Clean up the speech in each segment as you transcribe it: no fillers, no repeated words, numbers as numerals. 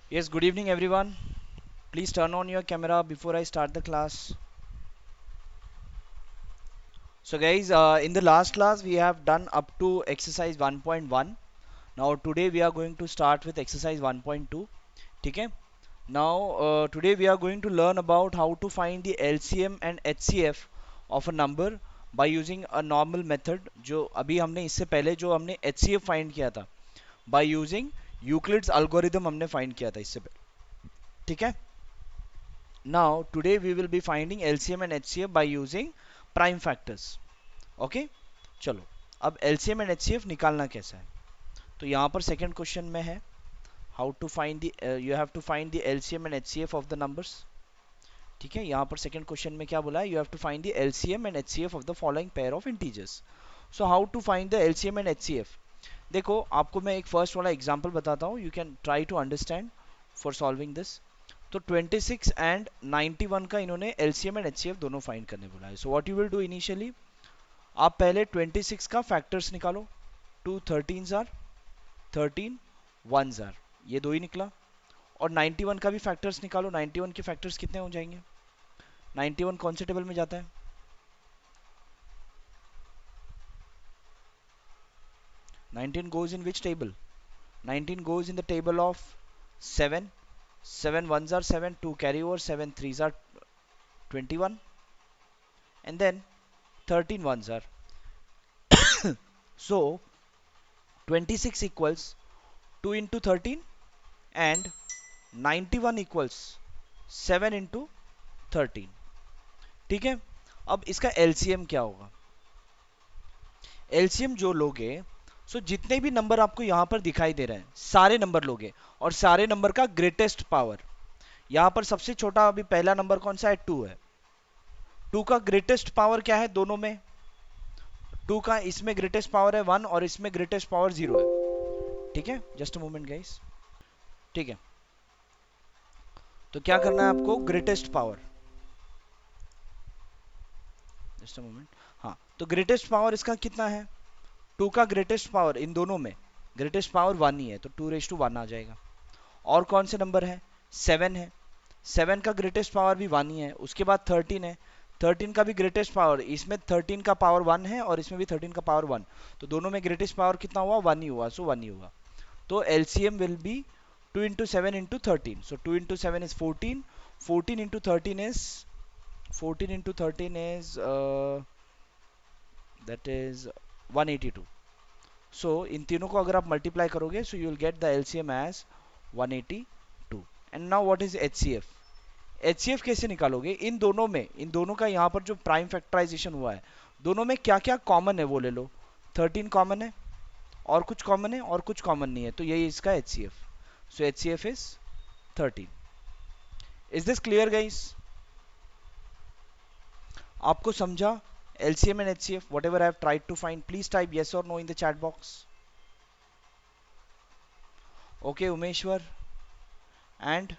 Yes, good evening everyone. Please turn on your camera before I start the class. So guys, in the last class we have done up to exercise 1.1. Now today we are going to start with exercise 1.2. Okay? Now today we are going to learn about how to find the LCM and HCF of a number by using a normal method जो अभी हमने इससे पहले जो हमने HCF find किया था by using Euclid's algorithm हमने फाइंड किया था इससे पहले. ठीक है? Now, today we will be finding LCM and HCF by using prime factors. Okay? चलो अब LCM and HCF निकालना कैसा है तो यहाँ पर सेकंड क्वेश्चन में है how to find the you have to find the LCM and HCF of the numbers. ठीक है यहाँ पर सेकंड क्वेश्चन में क्या बोला है you have to find the LCM and HCF of the following pair of integers. So how to find the LCM and HCF. देखो आपको मैं एक फर्स्ट वाला एग्जांपल बताता हूँ, you can try to understand for solving this. तो 26 and 91 का इन्होंने LCM एंड HCF दोनों फाइंड करने बोला है. So what you will do initially, आप पहले 26 का फैक्टर्स निकालो. 2 13s आर 13 1s आर, ये दो ही निकला. और 91 का भी फैक्टर्स निकालो. 91 के फैक्टर्स कितने हो जाएंगे? 91 कौन से टेबल में जाता है? 19 goes in which table? 19 goes in the table of 7. 7 1s are 7, 2 carry over, 7 3s are 21, and then 13 1s are. So 26 equals 2 into 13 and 91 equals 7 into 13. ठीक है, अब इसका एलसीएम क्या होगा? एलसीएम जो लोगे, सो जितने भी नंबर आपको यहां पर दिखाई दे रहे हैं सारे नंबर लोगे और सारे नंबर का ग्रेटेस्ट पावर. यहां पर सबसे छोटा अभी पहला नंबर कौन सा है? 2 है. 2 का ग्रेटेस्ट पावर क्या है दोनों में? 2 का इसमें ग्रेटेस्ट पावर है 1 और इसमें ग्रेटेस्ट पावर 0 है. ठीक है, जस्ट अ मोमेंट गाइस. ठीक है, तो क्या करना है आपको? Greatest power. Just a moment. हाँ, तो ग्रेटेस्ट पावर इसका कितना है? 2 का ग्रेटेस्ट पावर इन दोनों में ग्रेटेस्ट पावर 1 ही है, तो 2 raised to 1 आ जाएगा. और कौन से नंबर है? 7 है. 7 का ग्रेटेस्ट पावर भी 1 ही है. उसके बाद 13 है. 13 का भी ग्रेटेस्ट पावर, इसमें 13 का पावर 1 है और इसमें भी 13 का पावर 1, तो दोनों में ग्रेटेस्ट पावर कितना हुआ? 1 ही हुआ. सो 1 ही हुआ. तो LCM will be 2 into 7 into 13. So 2 into 7 is 14. 14 into 13 is 14 into 13 is that is 182. So इन तीनों को अगर आप मल्टीप्लाई करोगे so you will get the LCM as 182. And now what is HCF? HCF कैसे निकालोगे? इन दोनों में, इन दोनों का यहाँ पर जो प्राइम फैक्टराइजेशन हुआ है, दोनों में क्या क्या कॉमन है वो ले लो. 13 कॉमन है और कुछ कॉमन है और कुछ कॉमन नहीं है, तो यही इसका HCF. So HCF is 13. Is this clear guys? आपको समझा LCM and HCF? Whatever I have tried to find, please type yes or no in the chat box. Okay, Umeshwar and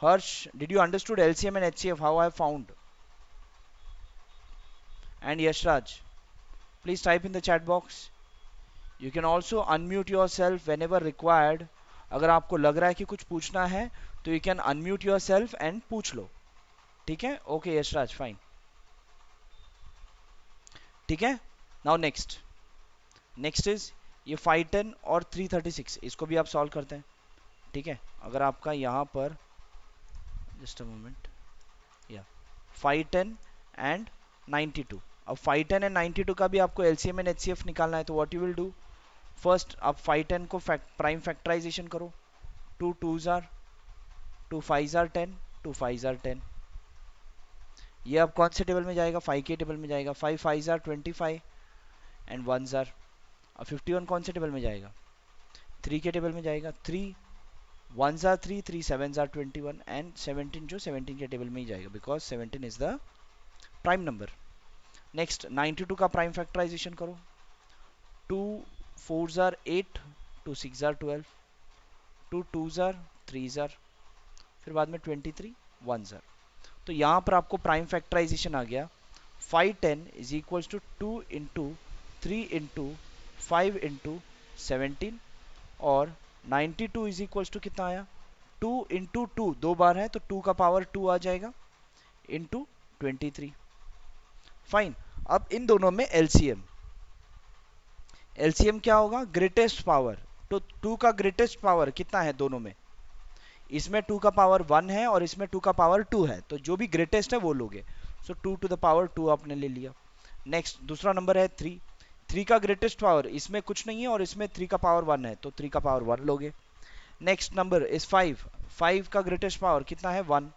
Harsh, did you understood LCM and HCF how I have found? And Yashraj, please type in the chat box. You can also unmute yourself whenever required. अगर आपको लग रहा है कि कुछ पूछना है तो you can unmute yourself and पूछ लो. ठीक है? Okay, Yashraj, fine. ठीक है? Now next. Next is ये 510 और 336, इसको भी आप सॉल्व करते हैं. ठीक है, अगर आपका यहाँ पर जस्ट अ मोमेंट, या 510 एंड 92. अब 510 एंड 92 का भी आपको एलसीएम एंड एचसीएफ निकालना है, तो what you will do? First आप 510 को प्राइम फैक्टराइजेशन करो. 2 2s are 2 5s are 10, 2 5s are 10. ये अब कौन से टेबल में जाएगा? 5 के टेबल में जाएगा. 5 5s are 25 and 1s are. अब 51 कौन से टेबल में जाएगा? 3 के टेबल में जाएगा. 3 1s are 3, 3 7s are 21 and 17 जो 17 के टेबल में ही जाएगा because 17 is the prime number. Next 92 का प्राइम फैक्टराइजेशन करो. 2 4s are 8, 2 6s are 12, 2 2s are 3s are, फिर बाद में 23 1s आर. तो यहाँ पर आपको प्राइम फैक्टराइजेशन आ गया. 510 is equals to 2 into 3 into 5 into 17 और 92 इज इक्वल्स टू कितना आया? टू इंटू टू, दो बार है तो टू का पावर टू आ जाएगा, इंटू 23। फाइन। अब इन दोनों में एलसीएम, एलसीएम क्या होगा, ग्रेटेस्ट पावर। तो टू का ग्रेटेस्ट पावर कितना है दोनों में, इसमें टू का पावर वन है और इसमें टू का पावर टू है, तो जो भी ग्रेटेस्ट है वो लोगे। So two to the power two आपने ले लिया। नेक्स्ट दूसरा नंबर है थ्री, थ्री का ग्रेटेस्ट पावर, इसमें कुछ नहीं है और इसमें थ्री का पावर वन है, तो थ्री का पावर वन लोगे। Next number is five, five का ग्रेटेस्ट पावर कितना है, one.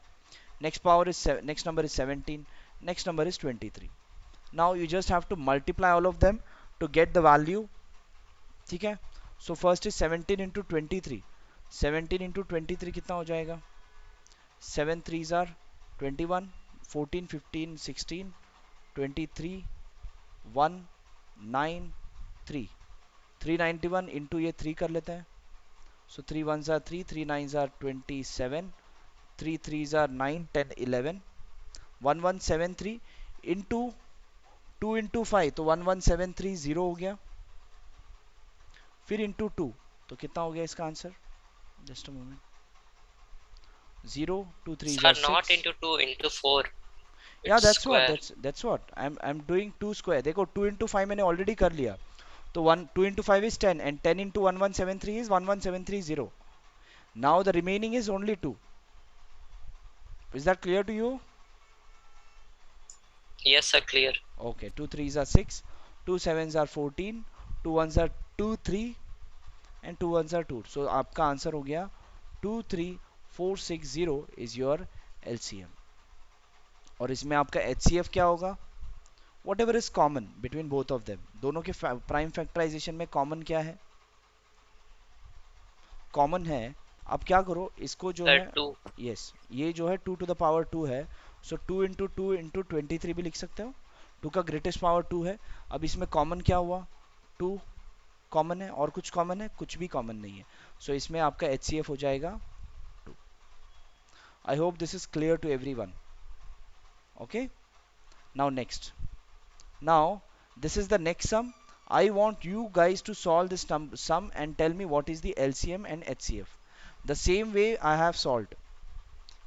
Next power is, next number is 17, next number is 23। Now you just have to multiply all of them to get the value, ठीक है। So first is 17 into 23, 17 into 23 कितना हो जाएगा, 7 3s are 21, 14 15 16 23 1 9 3, 391 into ये 3 कर लेते हैं। सो 3 1s are 3, 3 9s are 27, 3 3s are 9 10 11, 1173 into 2 into 5, तो 1173 0 हो गया, फिर इंटू 2, तो कितना हो गया इसका answer, just a moment, 0 2 3s Sir, are not 6। into 2 into 4. या It's square. That's what I am doing two square, देखो 2 इंटू 5 मैंने ऑलरेडी कर लिया, तो 1 2 into 5 is 10 and 10 into 1173 is 11730. Now the remaining is only 2. Is that clear to you? Yes, sir, clear. Okay, 2 3s are 6, 2 7s are 14, 2 1s are 2 3 and 2 1s are 2. So आपका answer हो गया 23460 is your LCM. और इसमें आपका HCF क्या होगा, whatever is common between both of them, दोनों के प्राइम फैक्टराइजेशन में कॉमन क्या है, कॉमन है। अब क्या करो इसको जो Sir, है, 2. यस ये जो है two to the power two है, सो टू इंटू 23 भी लिख सकते हो, टू का ग्रेटेस्ट पावर टू है। अब इसमें कॉमन क्या हुआ, टू कॉमन है, और कुछ कॉमन है, कुछ भी कॉमन नहीं है, सो इसमें आपका HCF हो जाएगा two. I hope this is clear to everyone. Okay, now next, now this is the next sum. I want you guys to solve this sum and tell me what is the LCM and HCF the same way I have solved.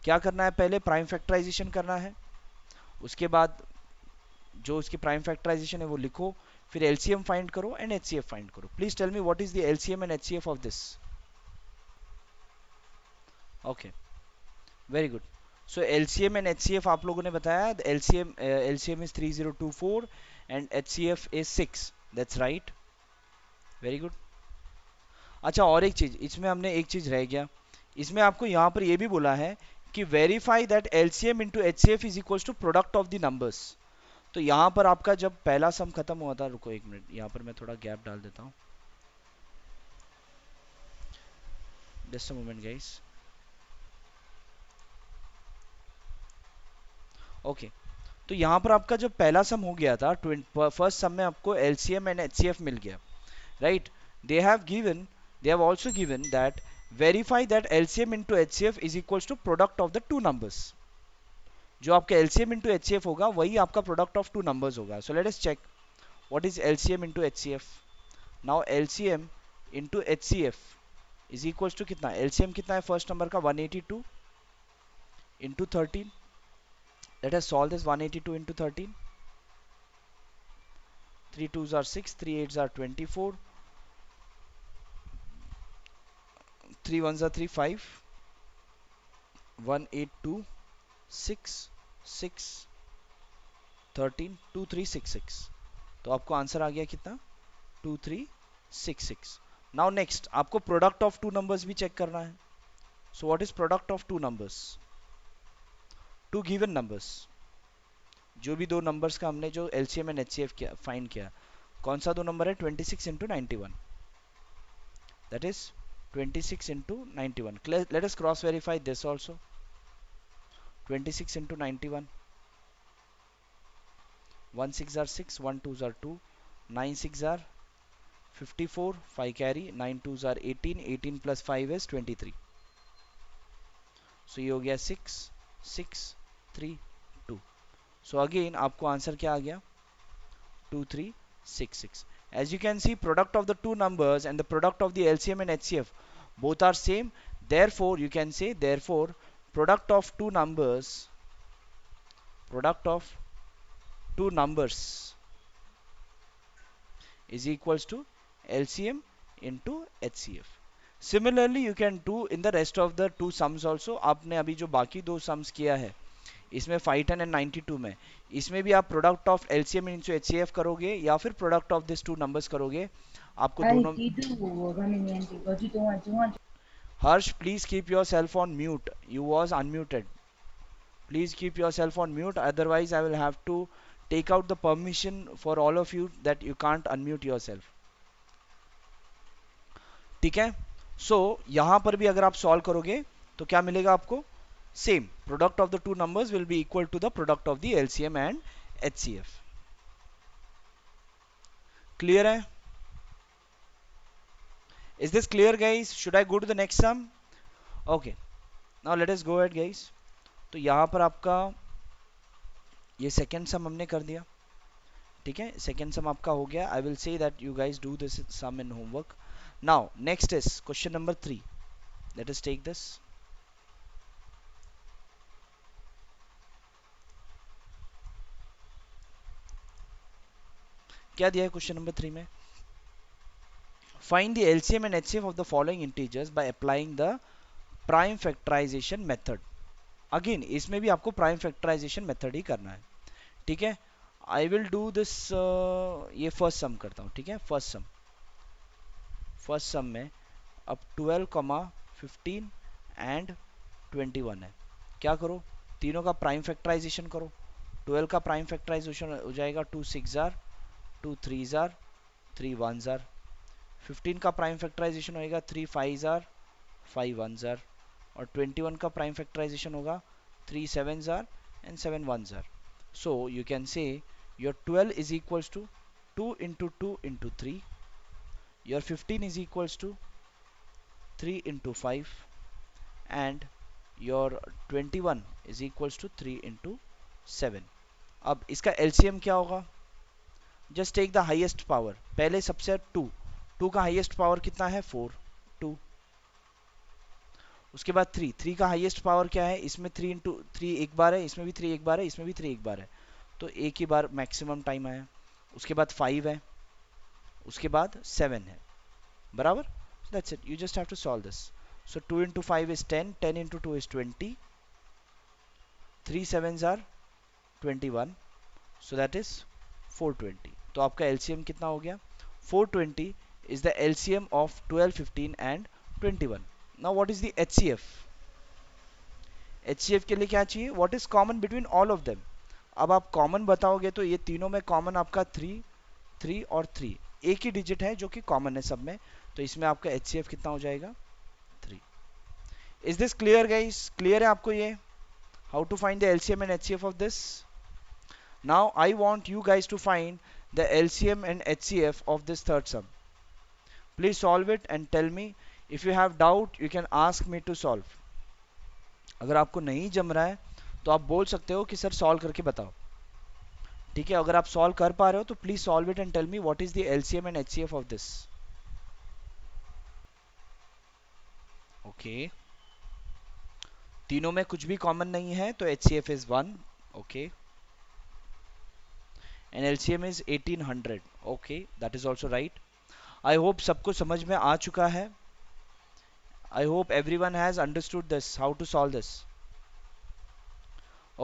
क्या करना है, पहले prime factorisation करना है, उसके बाद जो उसकी प्राइम फैक्टराइजेशन है वो लिखो, फिर एलसीएम फाइंड करो एंड एचसीएफ फाइंड करो। Please tell me what is the LCM and HCF of this. Okay, very good. So LCM and HCF आप लोगों ने बताया, LCM is 3024 and HCF is 6, that's right, very good. अच्छा, और एक चीज इसमें हमने एक चीज रह गया, इसमें आपको यहाँ पर ये भी बोला है कि verify that LCM into HCF is equal to product of the numbers. तो यहाँ पर आपका जब पहला सम खत्म हुआ था, रुको एक मिनट, यहाँ पर मैं थोड़ा गैप डाल देता हूँ, just a moment guys. Okay, तो यहाँ पर आपका जो पहला सम हो गया था, फर्स्ट सम में आपको एलसीएम एंड एचसीएफ मिल गया, right. They have given, they have also given that verify that LCM into HCF is equals to product of the two numbers. जो आपका एलसीएम इनटू एचसीएफ होगा वही आपका प्रोडक्ट ऑफ टू नंबर्स होगा। So let us check what is LCM into HCF. Now LCM into HCF is equals to कितना, LCM कितना है first number का, 182 into 13। Let us solve this, 182 into 13, 3 2s are 6, 3 8s are 24, 3 1s are 3 5, 1 8 2 6 6 13 2 3 6 6। तो आपको answer आ गया कितना, 2366। Now next आपको product of two numbers भी चेक करना है। So what is product of two numbers, two given numbers, जो भी दो नंबर्स का हमने जो एलसीएम एंड एचसीएफ किया फाइंड किया, कौन सा दो नंबर है, 26 into 91, that is 26 into 91। Let us cross verify this also, 26 into 91, 1 6 are 6, 1 2s are 2, 9 6 are 54, 5 carry, 9 2s are 18, 18 plus 5 is 23। सो ये हो गया 6 6 3 2। सो अगेन आपको आंसर क्या आ गया, 2366। As you can see, product of the two numbers and the product of the LCM and HCF both are same. Therefore, you can say, therefore, product of two numbers, product of two numbers is equals to LCM into HCF. Similarly, you can do in the rest of the two sums also. आपने अभी जो बाकी दो sums किया है, इसमें 510 and 92 में, इसमें भी आप product of LCM into HCF करोगे या फिर product of this two numbers करोगे, आपको दोनों। Harsh, please keep yourself on mute, you was unmuted, please keep yourself on mute, otherwise I will have to take out the permission for all of you that you can't unmute yourself. ठीक है, सो यहां पर भी अगर आप solve करोगे तो क्या मिलेगा आपको, same product of the two numbers will be equal to the product of the LCM and HCF. Clear है? Is this clear guys? Should I go to the next sum? Okay, now let us go ahead guys. तो यहां पर आपका ये second sum हमने कर दिया. ठीक है, सेकेंड सम आपका हो गया. I will say that you guys do this sum in homework. Now next is question number 3. Let us take this. क्या दिया है क्वेश्चन नंबर 3 में? Find the LCM and HCF of the following integers by applying the prime factorisation method. Again इसमें भी आपको prime factorisation method ही करना है. ठीक है, आई विल डू दिस. ये फर्स्ट सम करता हूँ. ठीक है, फर्स्ट सम में अब 12, 15 एंड 21 है. क्या करो, तीनों का प्राइम फैक्टराइजेशन करो. 12 का प्राइम फैक्टराइजेशन हो जाएगा 2 6 जार, 2 3 जार, 3 1 जार. 15 का प्राइम फैक्टराइजेशन होएगा 3 5 जार, 5 1 जार. और 21 का प्राइम फैक्टराइजेशन होगा 3 7 jar and 7 1 jar. So you can say your 12 is equals to 2 into 2 into 3. Your 15 is equals to 3 into 5. And your 21 is equals to 3 into 7. अब इसका LCM क्या होगा? Just take the highest power. पहले सबसे 2. 2 का highest power कितना है? 4. 2. उसके बाद 3. 3 का हाईएस्ट पावर क्या है? इसमें 3 इंटू 3 एक बार है, इसमें भी 3 एक बार है, इसमें भी 3 एक बार है, तो एक ही बार मैक्सिमम टाइम आया. उसके बाद 5 है, उसके बाद 7 है. बराबर? That's it, you just have to solve this. So 2 into 5 is 10, 10 into 2 is 20, 3 7s are 21, so that is 420. तो आपका एलसीएम कितना हो गया? 420 is the LCM of 12, 15 and 21. Now what is the HCF? HCF के लिए क्या चाहिए? What is common between all of them? अब आप कॉमन बताओगे तो ये तीनों में कॉमन आपका 3, 3 और 3. एक ही डिजिट है जो कि कॉमन है सब में, तो इसमें आपका HCF कितना हो जाएगा? 3. Is this clear guys? Clear है आपको ये how to find the LCM and HCF of this? Now I want you guys to find the LCM and HCF of this third sum. Please solve it and tell me. If you have doubt, you can ask me to solve. अगर आपको नहीं जम रहा है तो आप बोल सकते हो कि सर सॉल्व करके बताओ. ठीक है, अगर आप सॉल्व कर पा रहे हो तो please solve it and tell me what is the LCM and HCF of this. Okay, तीनों में कुछ भी कॉमन नहीं है तो HCF is 1. Okay, and LCM is 1800. Okay, that is also right. I hope सबको समझ में आ चुका है. I hope everyone has understood this, how to solve this.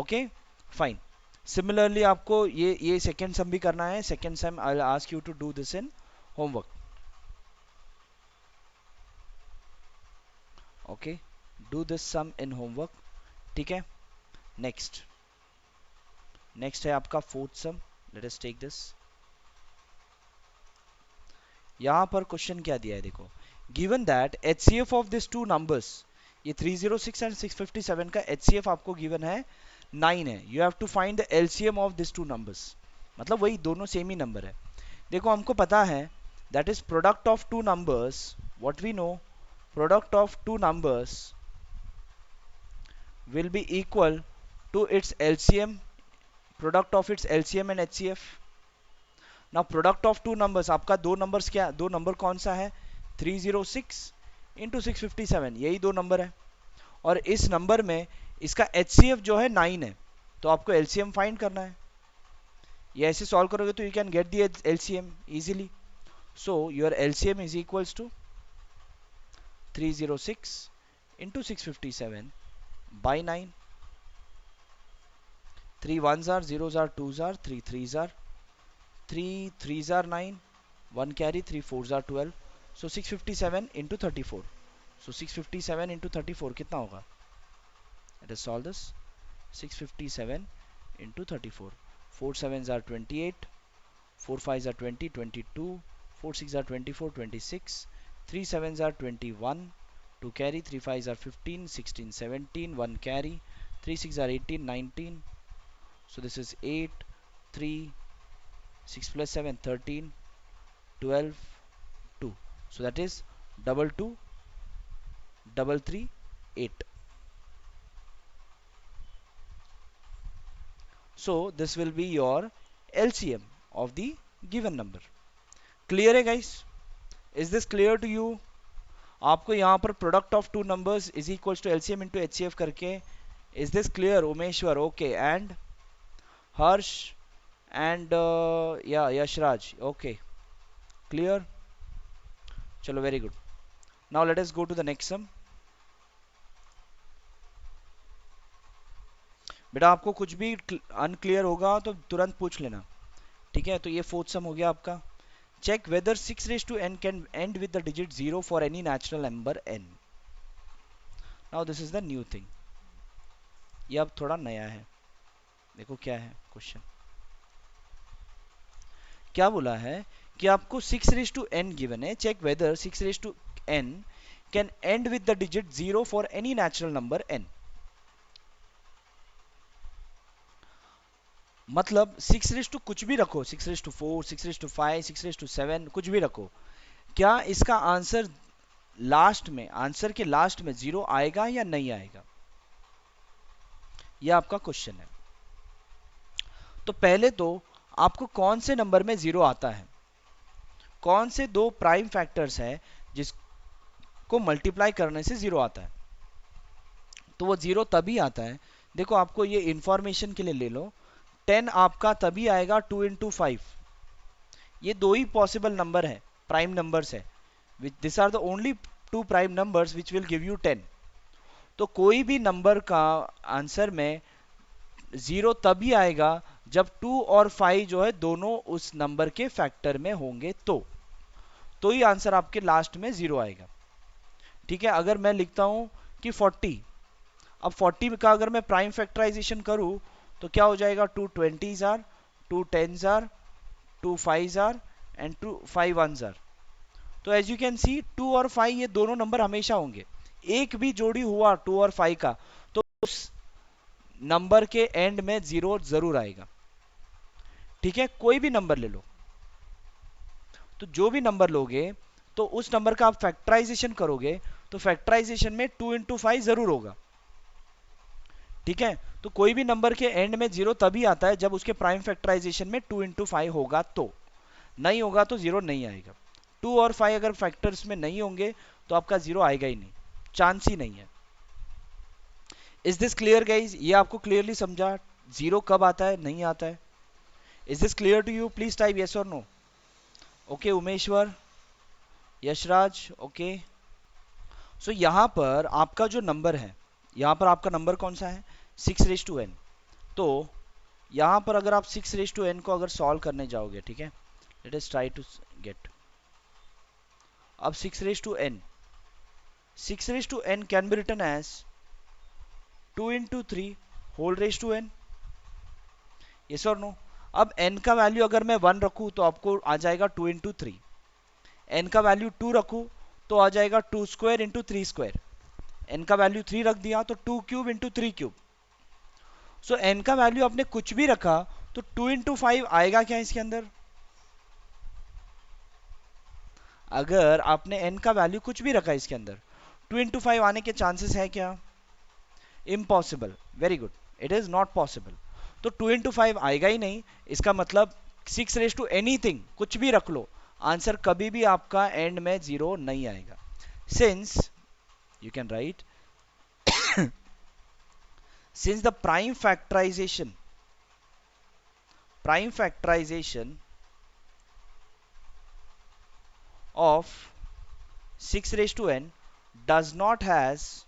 Okay, fine. Similarly, आपको ये second sum भी करना है. Second sum I'll ask you to do this in homework. Okay, do this sum in homework. ठीक है. Next है आपका fourth sum. Let us take this. यहाँ पर क्वेश्चन क्या दिया है देखो. Given that HCF of this two numbers, ये 306 एंड 657 का HCF आपको गिवन है 9 है. You have to find the LCM of this two numbers. मतलब वही दोनों सेम ही नंबर है. देखो हमको पता है that is product of two numbers. What we know, product of two numbers will be equal to its LCM, product of its LCM and HCF. Now product of two numbers, आपका दो numbers क्या, दो number कौन सा है? 306 into 657, यही दो number है। और इस नंबर में इसका HCF जो है 9 है, तो आपको LCM फाइंड करना है। ये ऐसे सॉल्व करोगे तो you can get the LCM easily. So your LCM is equals to 306 into 657 by 9। 3 1s are 0s are 2s are 3 3s are 3 3s are 9, 1 carry, 3 4s are 12, so 657 into 34, so 657 into 34 कितना होगा? Let us solve this. 657 into 34, 4 7s are 28, 4 5s are 20 22, 4 6 are 24 26, 3 7s are 21, 2 carry, 3 5s are 15 16 17, 1 carry, 3 6 are 18 19, so this is 8 3 6 plus 7 13 12 2, so that is double 2 double 3 8. So this will be your LCM of the given number. Clear है guys? Is this clear to you? आपको यहाँ पर product of two numbers is equals to LCM into HCF करके, is this clear? Umeshwar, okay, and Harsh and yeah, Yashraj, okay, clear? चलो, very good. Now let us go to the next sum. बेटा आपको कुछ भी unclear होगा तो तुरंत पूछ लेना, ठीक है? तो ये फोर्थ सम हो गया आपका। Check whether 6 raise to n can end with the digit 0 for any natural number n। Now this is the new thing, ये अब थोड़ा नया है। देखो क्या है क्वेश्चन, क्या बोला है कि आपको 6 रेज टू n गिवन है। Check whether 6 raise to n can end with the digit 0 for any natural number n। मतलब 6 रेज टू कुछ भी रखो, 6 raise to 4, 6 raise to 5, 6 raise to 7, कुछ भी रखो, क्या इसका आंसर लास्ट में, आंसर के लास्ट में 0 आएगा या नहीं आएगा? यह आपका क्वेश्चन है। तो पहले तो आपको कौन से नंबर में 0 आता है, कौन से दो प्राइम फैक्टर्स है जिसको मल्टीप्लाई करने से 0 आता है? तो वो 0 तभी आता है, देखो आपको ये इंफॉर्मेशन के लिए ले लो, 10 आपका तभी आएगा 2 इंटू 5। ये दो ही पॉसिबल नंबर है, प्राइम नंबर्स है, this are the only two prime numbers which will give you 10। तो कोई भी नंबर का आंसर में 0 तभी आएगा जब 2 और 5 जो है दोनों उस नंबर के फैक्टर में होंगे, तो ही आंसर आपके लास्ट में 0 आएगा, ठीक है? अगर मैं लिखता हूं कि 40, अब 40 का अगर मैं प्राइम फैक्टराइजेशन करूं तो क्या हो जाएगा? 2 20s are, 2 10s are, 2 5s are and 2 5 1s are. तो एज यू कैन सी 2 और 5 ये दोनों नंबर हमेशा होंगे, एक भी जोड़ी हुआ 2 और 5 का तो उस नंबर के एंड में 0 जरूर आएगा, ठीक है? कोई भी नंबर ले लो, तो जो भी नंबर लोगे तो उस नंबर का आप फैक्टराइजेशन करोगे तो फैक्टराइजेशन में 2 इंटू 5 जरूर होगा, ठीक है? तो कोई भी नंबर के एंड में 0 तभी आता है जब उसके प्राइम फैक्टराइजेशन में 2 इंटू 5 होगा, तो नहीं होगा तो 0 नहीं आएगा। 2 और 5 अगर फैक्टर्स में नहीं होंगे तो आपका 0 आएगा ही नहीं, चांस ही नहीं है। Is this clear guys? ये आपको क्लियरली समझा 0 कब आता है, नहीं आता है? Is this clear to you? Please type yes और no. Okay Umeshwar, Yashraj, okay. So यहां पर आपका जो नंबर है, यहां पर आपका नंबर कौन सा है? 6 रेज टू n। तो यहां पर अगर आप 6 रेज टू n को अगर सॉल्व करने जाओगे, ठीक है, let us try to get, अब 6 raise to n, 6 raise to n can be written as 2 into 3 whole raise to n, yes और नो? अब n का वैल्यू अगर मैं 1 रखूं तो आपको आ जाएगा 2 इंटू 3, n का वैल्यू 2 रखूं तो आ जाएगा 2 स्क्वायर इंटू 3 स्क्वायर, n का वैल्यू 3 रख दिया तो 2 क्यूब इंटू 3 क्यूब। सो n का वैल्यू आपने कुछ भी रखा तो 2 इंटू 5 आएगा क्या इसके अंदर? अगर आपने n का वैल्यू कुछ भी रखा इसके अंदर, 2 इंटू 5 आने के चांसेस है क्या? Impossible, very good, it is not possible. तो 2 इंटू 5 आएगा ही नहीं, इसका मतलब 6 रेज टू एनीथिंग कुछ भी रख लो, आंसर कभी भी आपका एंड में 0 नहीं आएगा। Since you can write since the prime factorization of 6 raised to n does not has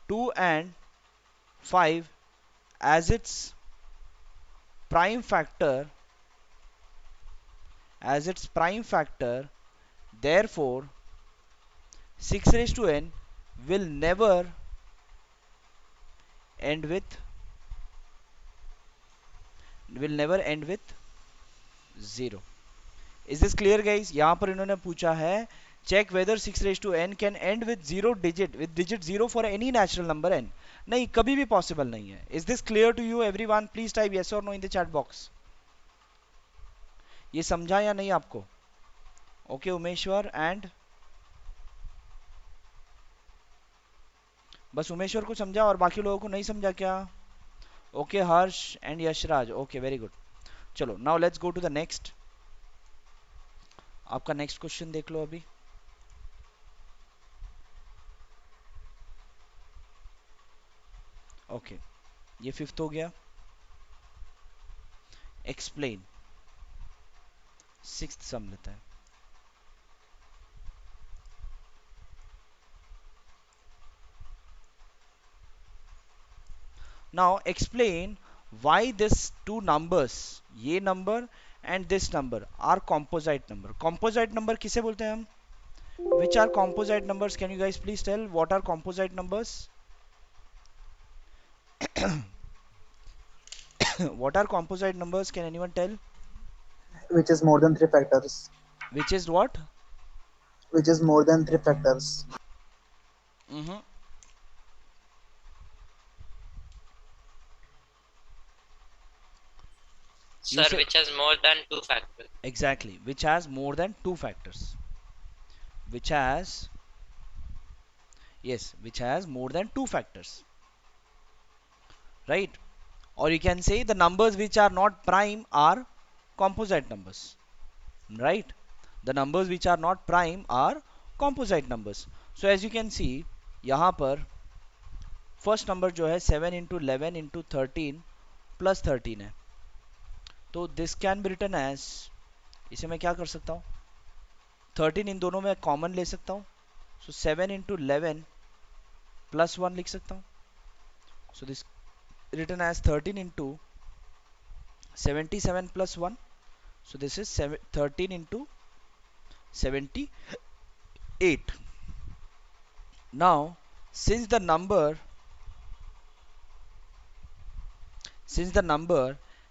2 and 5 as its prime factor therefore 6 raised to n will never end with 0. Is this clear guys? यहाँ पर इन्होंने पूछा है check whether 6 raised to n can end with digit 0 for any natural number n. नहीं, कभी भी possible नहीं है. Is this clear to you everyone? Please type yes or no in the chat box. ये समझा या नहीं आपको? Okay, उमेश्वर and बस उमेश्वर को समझा और बाकी लोगों को नहीं समझा क्या? Okay, Harsh and Yashraj. Okay, very good. चलो, now let's go to the next. आपका नेक्स्ट क्वेश्चन देख लो अभी. ओके ये फिफ्थ हो गया. एक्सप्लेन. सिक्स्थ सम लेता है. Now explain why this two numbers ये number and this number are composite number. composite number किसे बोलते हैं हम? which are composite numbers? Can you guys please tell what are composite numbers? what are composite numbers? Can anyone tell? Which is more than 3 factors. Which is what? Which is more than 3 factors. Sir, which has more than 2 factors. Exactly, which has more than 2 factors. Which has, yes, which has more than 2 factors. Right? Or you can say the numbers which are not prime are composite numbers. Right? The numbers which are not prime are composite numbers. So as you can see, यहाँ पर first number जो है 7 into 11 into 13 plus 13 है. तो this can be written as, इसे मैं क्या कर सकता हूँ? 13 इन दोनों में कॉमन ले सकता हूँ. So 7 into 11 plus 1 लिख सकता हूँ. So this written as 13 into 77 plus 1. So this is 13 into 78. Now since the number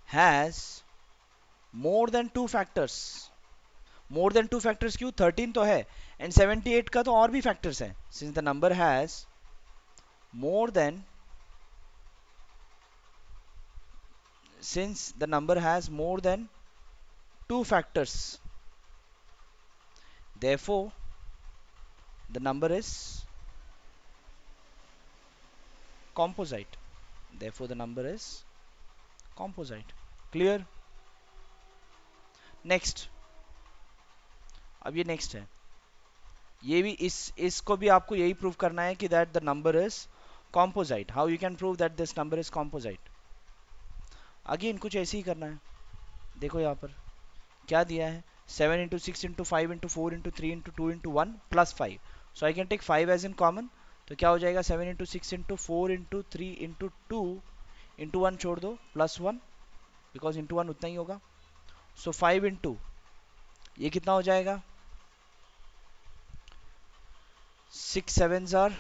has more than 2 factors, more than 2 factors क्यों? 13 तो है and 78 का तो और भी factors हैं. Since the number has more than 2 factors, therefore the number is composite. Clear? Next. अब ये next है. ये भी इसको भी आपको यही प्रूव करना है कि that the number is composite. How you can prove that this number is composite? Again कुछ ऐसे ही करना है. देखो यहाँ पर क्या दिया है? 7 into 6 into 5 into 4 into 3 into 2 into 1 plus 5. So I can take 5 as in common. तो क्या हो जाएगा? 7 into 6 into 4 into 3 into 2 into 1 छोड़ दो plus 1 because into 1 उतना ही होगा. So 5 into ये कितना हो जाएगा? 6 sevens are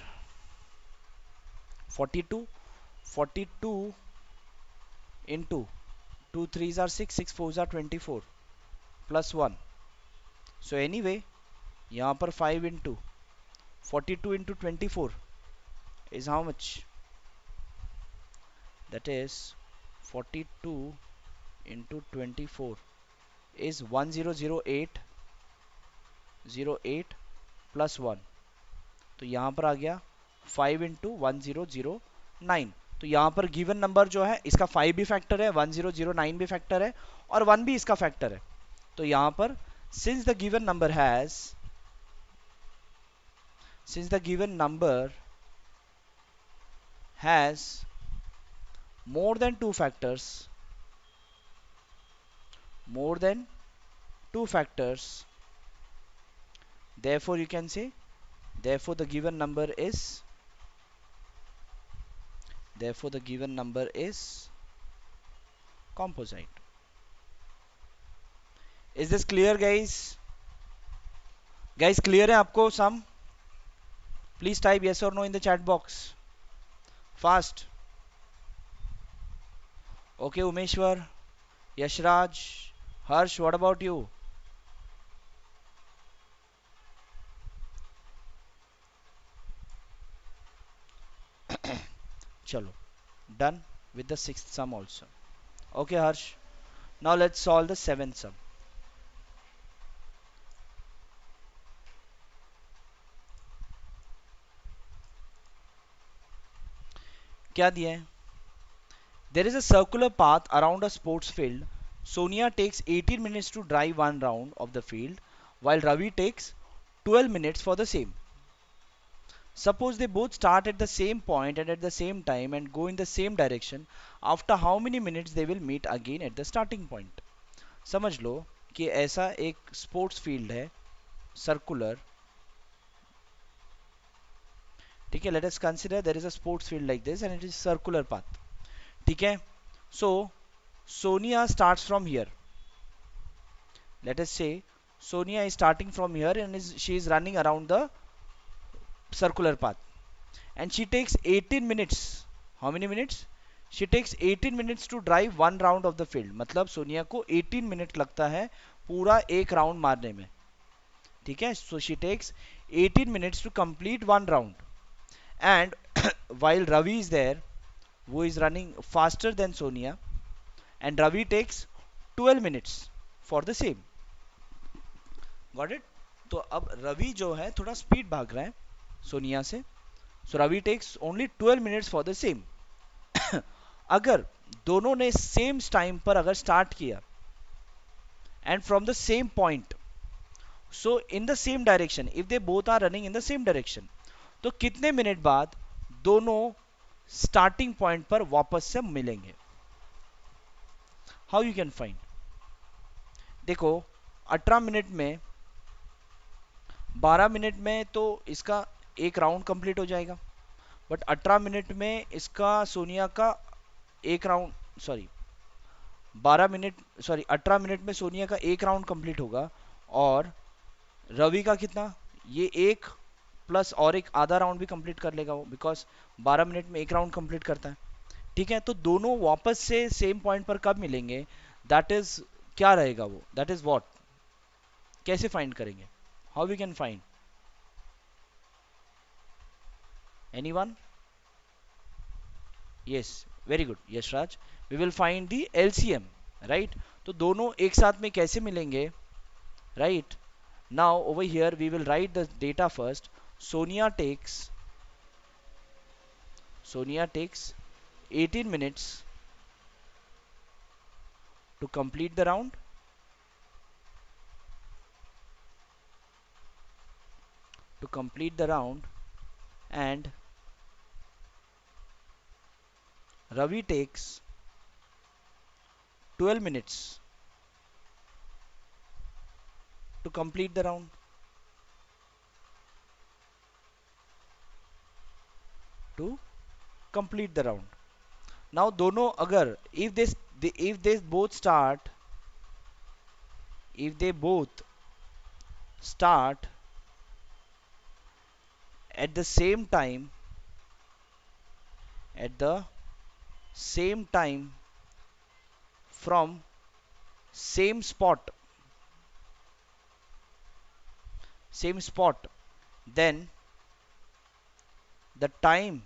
42. 42 into 2 threes are 6. 6 fours are 24 plus 1. So anyway यहाँ पर 5 into 42 into 24 is how much? That is 42 into 24 is 1008 plus 1. तो यहाँ पर आ गया 5 into 1009. तो यहाँ पर गिवन नंबर जो है इसका 5 भी फैक्टर है, 1009 भी फैक्टर है और 1 भी इसका फैक्टर है. तो यहाँ पर since the given number has since the given number has more than more than two factors, therefore you can say, therefore the given number is therefore the given number is composite. Is this clear, guys? Guys, clear है आपको sum? Please type yes or no in the chat box. Fast. Okay, Umeshwar, Yashraj, Harsh, what about you? Chalo, done with the sixth sum also. Okay, Harsh. Now let's solve the seventh sum. क्या दिया है? There is a circular path around a sports field. Sonia takes 18 minutes to drive one round of the field, while Ravi takes 12 minutes for the same. Suppose they both start at the same point and at the same time and go in the same direction. After how many minutes they will meet again at the starting point? समझ लो कि ऐसा एक sports field है circular. ठीक है, let us consider there is a sports field like this and it is circular path. ठीक है, so Sonia starts from here. Let us say Sonia is starting from here and she is running around the circular path and she takes 18 minutes. How many minutes? She takes 18 minutes to drive one round of the field. मतलब सोनिया को 18 minute लगता है पूरा एक round मारने में. ठीक है, so she takes 18 minutes to complete one round. And while Ravi is there, who is running faster than Sonia, and Ravi takes 12 minutes for the same. Got it? तो अब रवि जो है थोड़ा स्पीड भाग रहा है सोनिया से. So Ravi takes only 12 minutes for the same. अगर दोनों ने सेम टाइम पर अगर स्टार्ट किया and from the same point, so in the same direction, if they both are running in the same direction, तो कितने मिनट बाद दोनों स्टार्टिंग पॉइंट पर वापस से मिलेंगे? How you can find? देखो 18 मिनट में 12 मिनट में तो इसका एक राउंड कंप्लीट हो जाएगा, बट 18 मिनट में इसका सोनिया का एक round, sorry 12 minute, sorry 18 minute में सोनिया का एक राउंड कंप्लीट होगा और रवि का कितना, ये एक प्लस और एक आधा राउंड भी कंप्लीट कर लेगा वो, बिकॉज 12 मिनट में एक राउंड कंप्लीट करता है. ठीक है, तो दोनों वापस से सेम पॉइंट पर कब मिलेंगे? दैट इज क्या रहेगा वो, दैट इज व्हाट, कैसे फाइंड करेंगे? How we can find? Anyone? Yes, very good Yashraj. We will find the LCM, right? तो दोनों एक साथ में कैसे मिलेंगे, right? Now over here we will write the data first. Sonia takes Sonia takes 18 minutes to complete the round, and Ravi takes 12 minutes to complete the round. To complete the round. Now दोनों अगर if they both start if they both start at the same time at the same time from same spot then the time,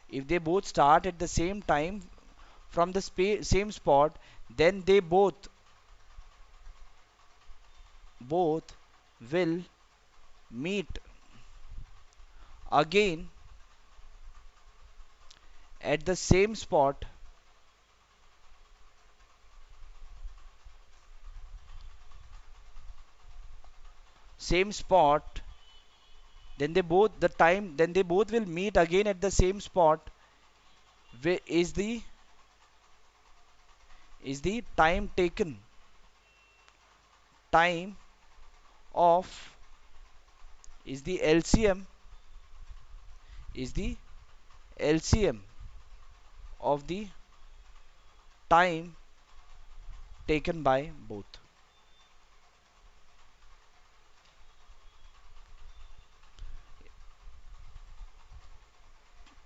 if they both start at the same time from the same spot, then they both will meet again at the same spot same spot, then they both will meet again at the same spot, where is the time taken, time of, is the LCM, is the LCM of the time taken by both.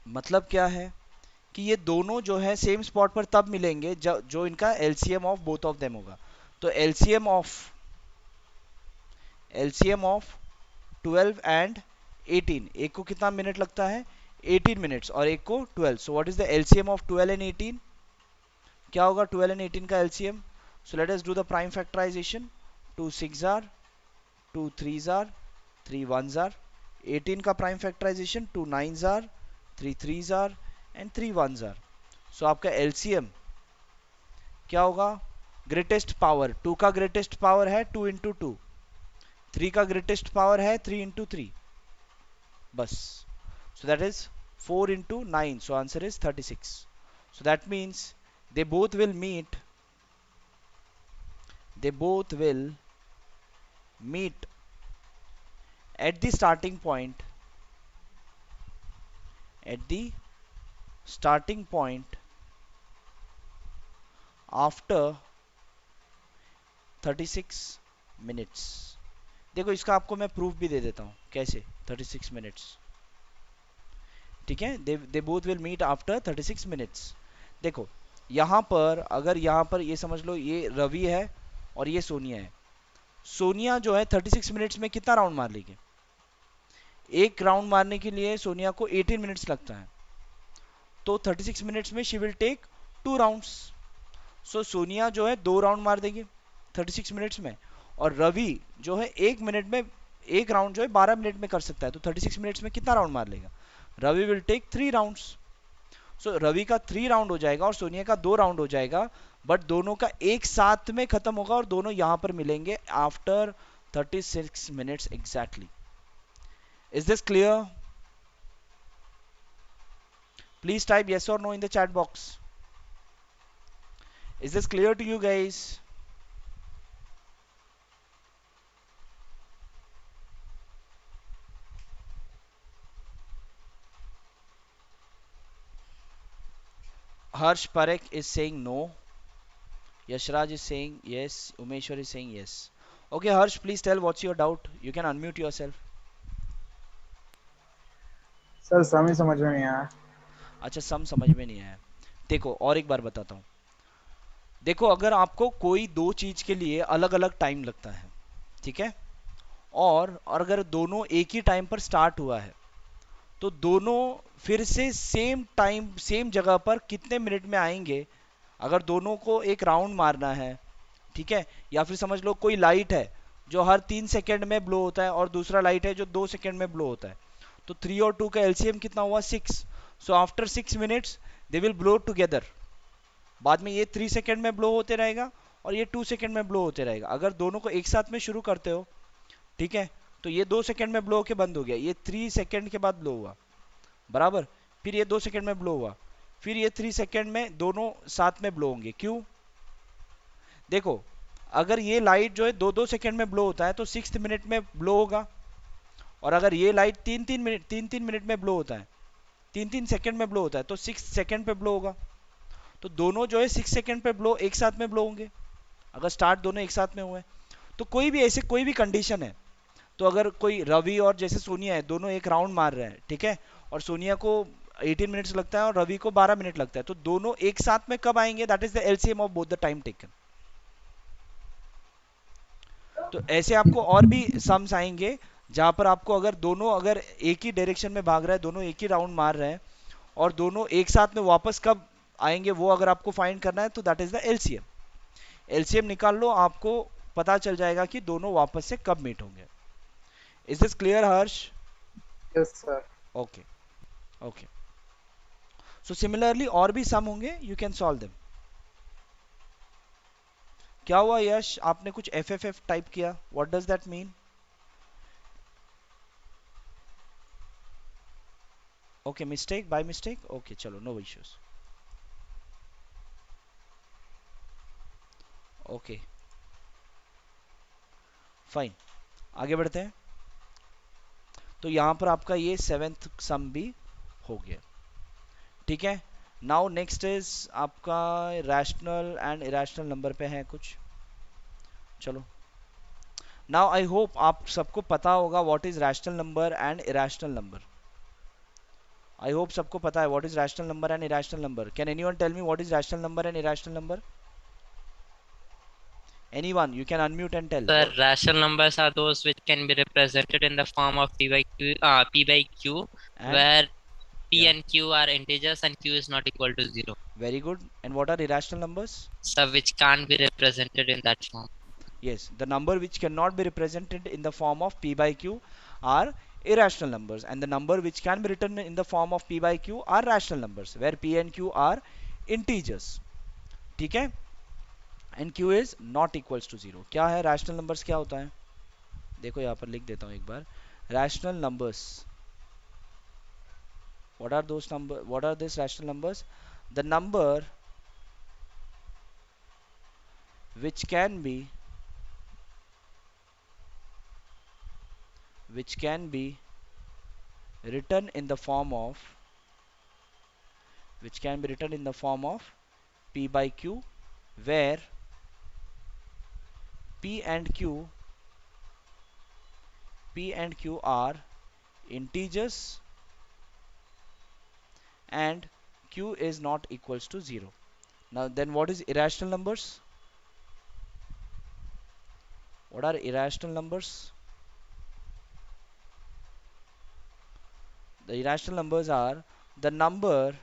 मतलब क्या है कि ये दोनों जो है same spot पर तब मिलेंगे जो इनका LCM of both of them होगा। तो एलसीएम ऑफ 12 एंड 18, एक को कितना मिनट लगता है, 18 मिनट्स, और एक को 12। So what is the LCM of 12 and 18? क्या होगा 12 एंड 18 का LCM? So let us do the prime factorisation. 2 6 are, 2 3 are, 3 1 are. 18 का prime factorisation 2 9 are, 3 3 are and 3 1 are. So आपका एलसीएम क्या होगा? ग्रेटेस्ट पावर 2 का ग्रेटेस्ट पावर है 2 into 2, 3 का ग्रेटेस्ट पावर है 3 इंटू 3, बस। सो that is 4 into 9, so answer is 36। So that means they both will meet they both will meet at the starting point, at the starting point after 36 minutes। देखो इसका आपको मैं proof भी दे देता हूं कैसे। 36 मिनट्स, ठीक है, they both will meet after 36 minutes. देखो यहां पर, अगर यहां पर ये समझ लो ये रवि है और ये सोनिया है। सोनिया जो है 36 मिनट्स में कितना राउंड मार लेगी? एक राउंड मारने के लिए सोनिया को 18 मिनट्स लगता है, तो 36 मिनट्स में शी विल टेक 2 राउंड्स। सो सोनिया जो है 2 राउंड मार देगी 36 मिनट्स में, और रवि जो है 1 मिनट में, एक राउंड जो है 12 मिनट में कर सकता है, तो 36 मिनट्स में कितना राउंड मार लेगा? Ravi will take 3 rounds. So Ravi का 3 राउंड हो जाएगा और सोनिया का 2 राउंड हो जाएगा, बट दोनों का एक साथ में खत्म होगा और दोनों यहां पर मिलेंगे after 36 minutes exactly. Is this clear? Please type yes or no in the chat box. Is this clear to you guys? Harsh Parekh is saying no. Yashraj is saying yes. Umeshwar is saying yes. Okay, Harsh, please tell what's your doubt. You can unmute yourself. Sir sum ही समझ में नहीं आया। अच्छा, सम समझ में नहीं आया। देखो और एक बार बताता हूँ। देखो अगर आपको कोई दो चीज के लिए अलग अलग टाइम लगता है, ठीक है, और अगर दोनों एक ही टाइम पर स्टार्ट हुआ है, तो दोनों फिर से सेम टाइम सेम जगह पर कितने मिनट में आएंगे? अगर दोनों को एक राउंड मारना है, ठीक है, या फिर समझ लो कोई लाइट है जो हर 3 सेकेंड में ब्लो होता है और दूसरा लाइट है जो 2 सेकेंड में ब्लो होता है, तो 3 और 2 का एलसीएम कितना हुआ? 6। So after 6 minutes they will blow together. बाद में ये 3 सेकेंड में ब्लो होते रहेगा और ये 2 सेकेंड में ब्लो होते रहेगा। अगर दोनों को एक साथ में शुरू करते हो, ठीक है, तो ये 2 सेकेंड में ब्लो होके बंद हो गया, ये 3 सेकेंड के बाद ब्लो हुआ, बराबर। फिर ये 2 सेकेंड में ब्लो हुआ, फिर ये 3 सेकेंड में दोनों साथ में ब्लो होंगे। क्यों? देखो अगर ये लाइट जो है 2 2 सेकेंड में ब्लो होता है तो 6th मिनट में ब्लो होगा, और अगर ये लाइट 3 3 मिनट में ब्लो होता है, 3 3 सेकेंड में ब्लो होता है, तो 6 सेकेंड पे ब्लो होगा। तो दोनों जो है 6 सेकेंड पे ब्लो एक साथ में ब्लो होंगे, अगर स्टार्ट दोनों एक साथ में हुए। तो कोई भी ऐसे कोई भी कंडीशन है, तो अगर कोई रवि और जैसे सोनिया है, दोनों एक राउंड मार रहे हैं, ठीक है, और सोनिया को 18 मिनट्स लगता है और रवि को 12 मिनट लगता है, तो दोनों एक साथ में कब आएंगे? That is the LCM of both the time taken. तो ऐसे आपको और भी सम्स आएंगे जहां पर आपको अगर दोनों अगर एक ही डायरेक्शन में भाग रहा है, दोनों एक ही राउंड मार रहे हैं, और दोनों एक साथ में वापस कब आएंगे वो अगर आपको फाइंड करना है, तो that is the LCM. LCM निकाल लो, आपको पता चल जाएगा कि दोनों वापस से कब मीट होंगे। Is this clear Harsh? Yes sir. Okay okay. So similarly और भी सम होंगे, यू कैन सॉल्व देम। क्या हुआ यश, आपने कुछ एफ एफ एफ टाइप किया, what does that mean? Okay, mistake by mistake, okay चलो, नो इश्यूज। ओके फाइन, आगे बढ़ते हैं। तो यहाँ पर आपका ये सेवेंथ सम भी हो गया, ठीक है। नाउ नेक्स्ट इज आपका रैशनल एंड इरेशनल नंबर पे है कुछ। चलो, नाउ आई होप आप सबको पता होगा what is rational number and irrational number. I hope सबको पता है what is rational number and irrational number. Can anyone tell me what is rational number and irrational number? Anyone, you can unmute and tell. Sir, What? rational numbers are those which can be represented in the form of P by Q, And where P yeah, and Q are integers and Q is not equal to 0. very good. And what are irrational numbers? So which can't be represented in that form. Yes, the number which cannot be represented in the form of p by q are irrational numbers, and the number which can be written in the form of p by q are rational numbers, where p and q are integers. ठीक है, and q is not equals to 0. क्या है rational numbers, क्या होता है? देखो यहाँ पर लिख देता हूँ एक बार। rational numbers, what are those number, what are these rational numbers? The number which can be which can be written in the form of which can be written in the form of p by q, where p and q are integers and q is not equals to 0. Now then, what is irrational numbers? What are irrational numbers? The irrational numbers are the number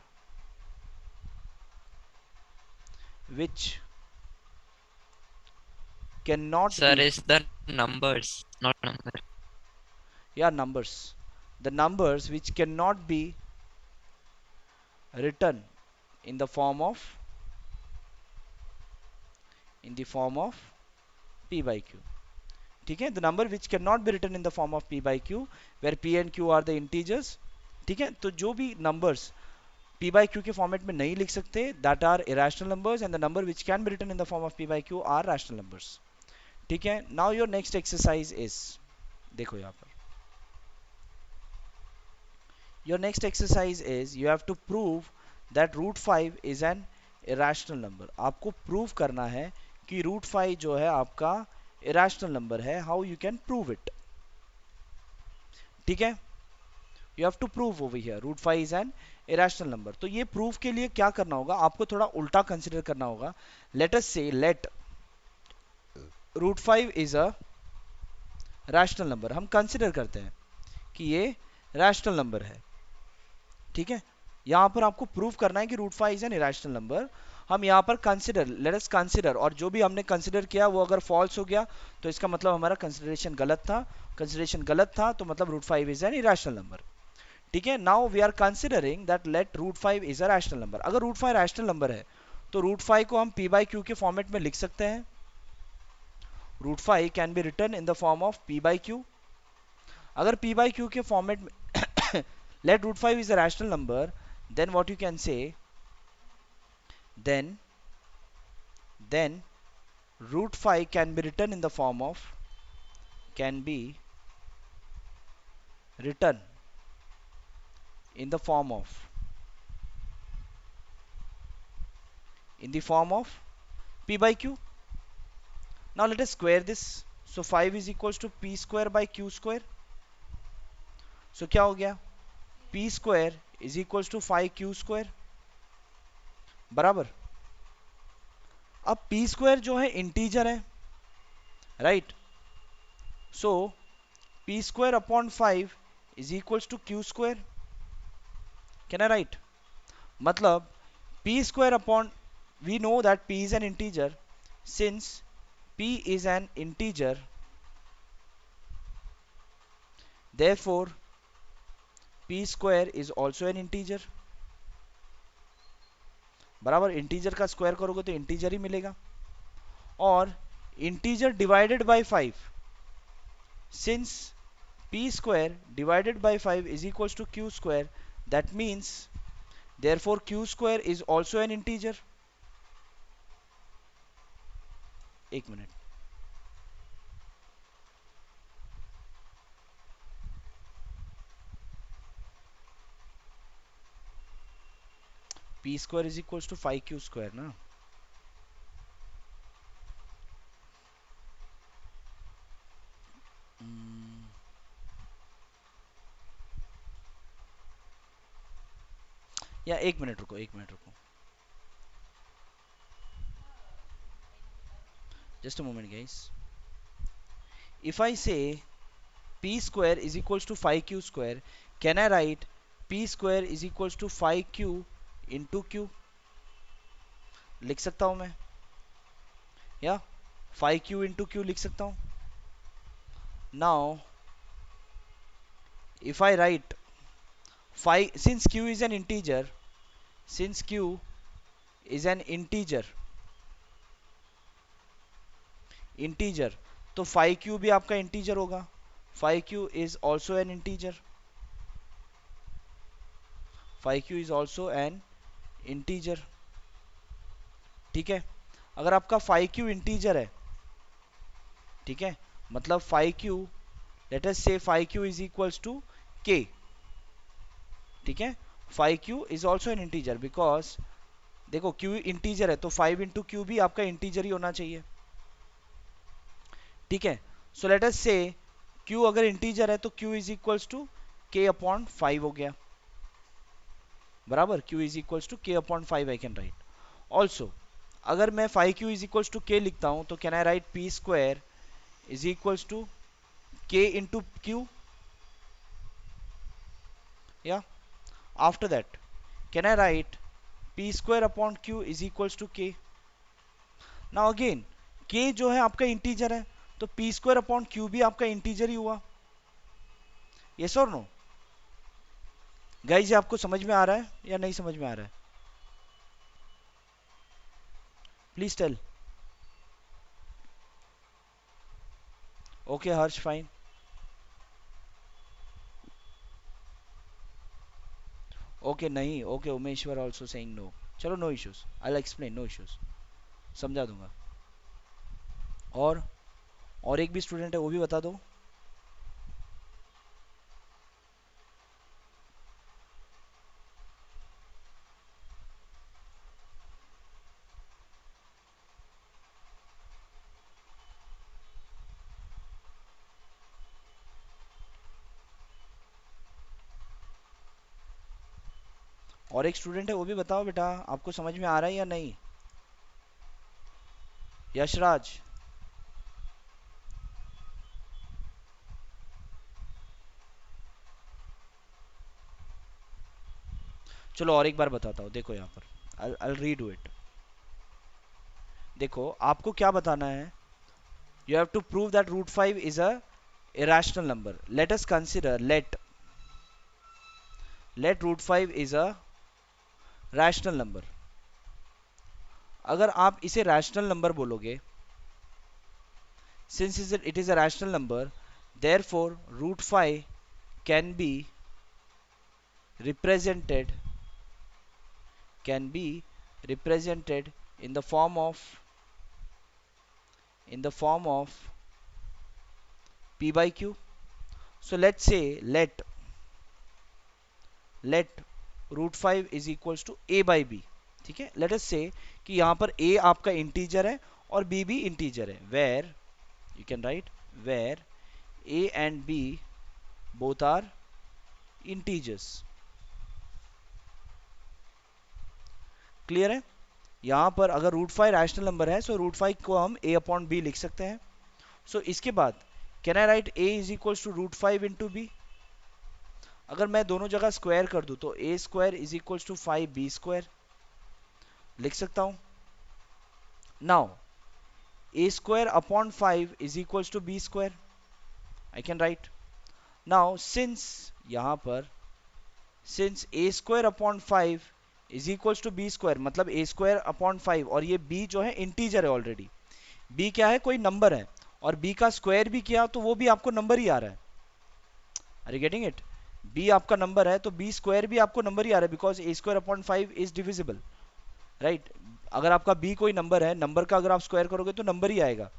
which cannot Sir, be, is the numbers, not number. yeah, numbers, the numbers which cannot be written in the form of p by q. ठीक है, the number which cannot be written in the form of p by q, where p and q are the integers. ठीक है, तो जो भी numbers p by q के format में नहीं लिख सकते, that are irrational numbers, and the number which can be written in the form of p by q are rational numbers. ठीक है, now your next exercise is, देखो यहाँ पर, your next exercise is you have to prove that root 5 is an irrational number. आपको prove करना है कि root 5 जो है आपका irrational number है. How you can prove it? ठीक है, you have to prove over here root 5 is an irrational number. तो ये proof के लिए क्या करना होगा, आपको थोड़ा उल्टा consider करना होगा. Let us say let root 5 is a rational number. हम consider करते हैं कि ये rational number है, ठीक है। यहाँ पर आपको प्रूव करना है कि root 5 is an irrational number. हम यहाँ पर कंसिडर, लेट अस कंसिडर, और जो भी हमने कंसिडर किया वो अगर फॉल्स हो गया तो इसका मतलब हमारा कंसिडरेशन गलत था। कंसिडरेशन गलत था तो मतलब root 5 is an irrational number, ठीक है। Now we are considering that let root 5 is a rational number. अगर रूट 5 रैशनल नंबर है तो रूट 5 को हम पी बाई क्यू के फॉर्मेट में लिख सकते हैं। Root 5 can be return in the form of p by q. अगर पी बाई क्यू के फॉर्मेट में let root 5 is a rational number, then what you can say, then root 5 can be written in the form of, can be written in the form of, p by q. Now let us square this. So 5 is equals to p square by q square. So क्या हो गया, p square is equals to 5q square, बराबर। अब p square जो है integer है, right. So p square upon 5 is equals to q square. Can I write? मतलब p square upon, we know that p is an integer. Since p is an integer, therefore p square is also an integer. बराबर, integer का square करोगे तो integer ही मिलेगा। और integer divided by 5, since p square divided by 5 is equals to q square, that means therefore q square is also an integer. एक minute, p square is equals to 5q square ना. Hmm, या एक minute रुको, एक minute रुको, just a moment guys. If I say p square is equals to 5q square, can I write p square is equals to 5q into q? लिख सकता हूं मैं, या 5q into q लिख सकता हूं. Now if I write 5, since q is an integer, since q is an integer, तो 5q भी आपका इंटीजर होगा. 5q is also an integer. 5q is also an integer. ठीक है, अगर आपका 5q इंटीजर है, ठीक है, मतलब 5q, लेट अस से 5q is equals to k. ठीक है, 5q is also an integer because देखो q इंटीजर है तो 5 इंटू क्यू भी आपका इंटीजर ही होना चाहिए. ठीक है, सो लेट अस से q अगर इंटीजर है तो q is equals to k upon 5 हो गया, बराबर. q is equals to k upon 5 I can write. Also अगर मैं 5q is equals to k लिखता हूं तो can I write p square is equals to k into q. या after that can I write p square upon q is equals to k. Now again k जो है आपका integer है तो p square upon q भी आपका integer ही हुआ. yes or no guys, ये आपको समझ में आ रहा है या नहीं समझ में आ रहा है? Please tell. Okay Harsh, fine. Okay नहीं, okay Umeshwar also saying no. चलो no issues, I will explain, no issues, समझा दूंगा. और एक भी स्टूडेंट है वो भी बता दो. और एक स्टूडेंट है वो भी बताओ बेटा, आपको समझ में आ रहा है या नहीं? यशराज. चलो और एक बार बताता हूँ, देखो यहाँ पर I'll redo it. देखो आपको क्या बताना है, you have to prove that root 5 is a irrational number. Let us consider, let root 5 is a rational number. अगर आप इसे rational number बोलोगे, since it is a rational number, therefore root 5 can be represented in the form of p by q. So let's say let root 5 is equals to a by b. ठीक है, let us say कि यहाँ पर a आपका integer है और b भी integer है, where you can write where a and b both are integers. Clear है? यहाँ पर अगर रूट 5 रैशनल नंबर है सो रूट 5 को हम a अपॉन b लिख सकते हैं. सो इसके बाद can I write a is equals to root 5 into b. अगर मैं दोनों जगह स्क्वायर कर दूं तो a square is equals to 5b square लिख सकता हूं. Now a square upon 5 is equals to b square. I can write. Now since यहाँ पर since a square upon 5 is equals to b square, मतलब a square upon 5 और ये b जो है इंटीजर है ऑलरेडी. b क्या है? कोई नंबर है, और b का स्क्वायर भी किया तो वो भी आपको नंबर ही आ रहा है. Are you getting it? b आपका नंबर है तो b स्क्वायर भी आपको नंबर ही आ रहा है, because a square upon 5 is divisible, right. अगर आपका b कोई नंबर है, नंबर का अगर आप स्क्वायर करोगे तो नंबर ही आएगा।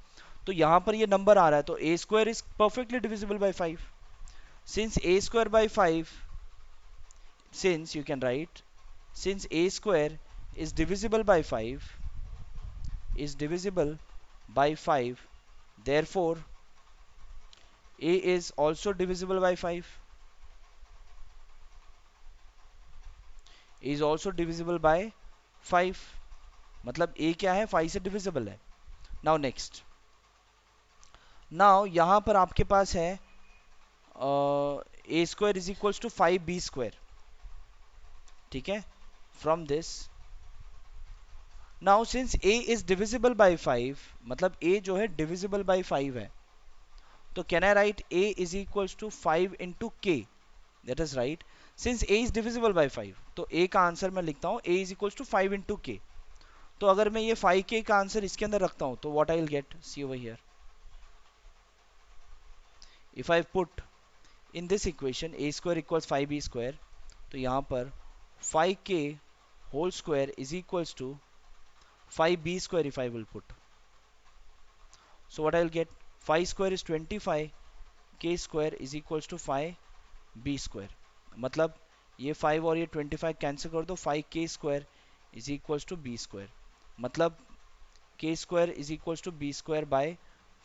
तो यहाँ पर ये नंबर आ रहा है तो a square is perfectly divisible by 5। Since a square by 5, since you can write, since a square is divisible by 5, is divisible by 5, therefore a is also divisible by 5, is also divisible by 5, मतलब a क्या है, 5 से divisible है। now next, now यहाँ पर आपके पास है a square is equals to 5b square, ठीक है। from this, now since a is divisible by 5, मतलब a जो है divisible by 5 है, तो can I write a is equals to 5 into k, that is right, since a is divisible by 5, तो a का answer मैं लिखता हूँ a is equals to 5 into k। तो अगर मैं ये 5k का आंसर इसके अंदर रखता हूँ तो what I will get, see over here, if I put in this equation a square equals 5b square, तो यहाँ पर 5k whole square is equals to 5b square if I will put, so what I will get, 5 square is 25, k square is equals to 5b square, मतलब ये 5 और ये 25 cancel कर दो, 5k square is equals to b square, मतलब k square is equals to b square by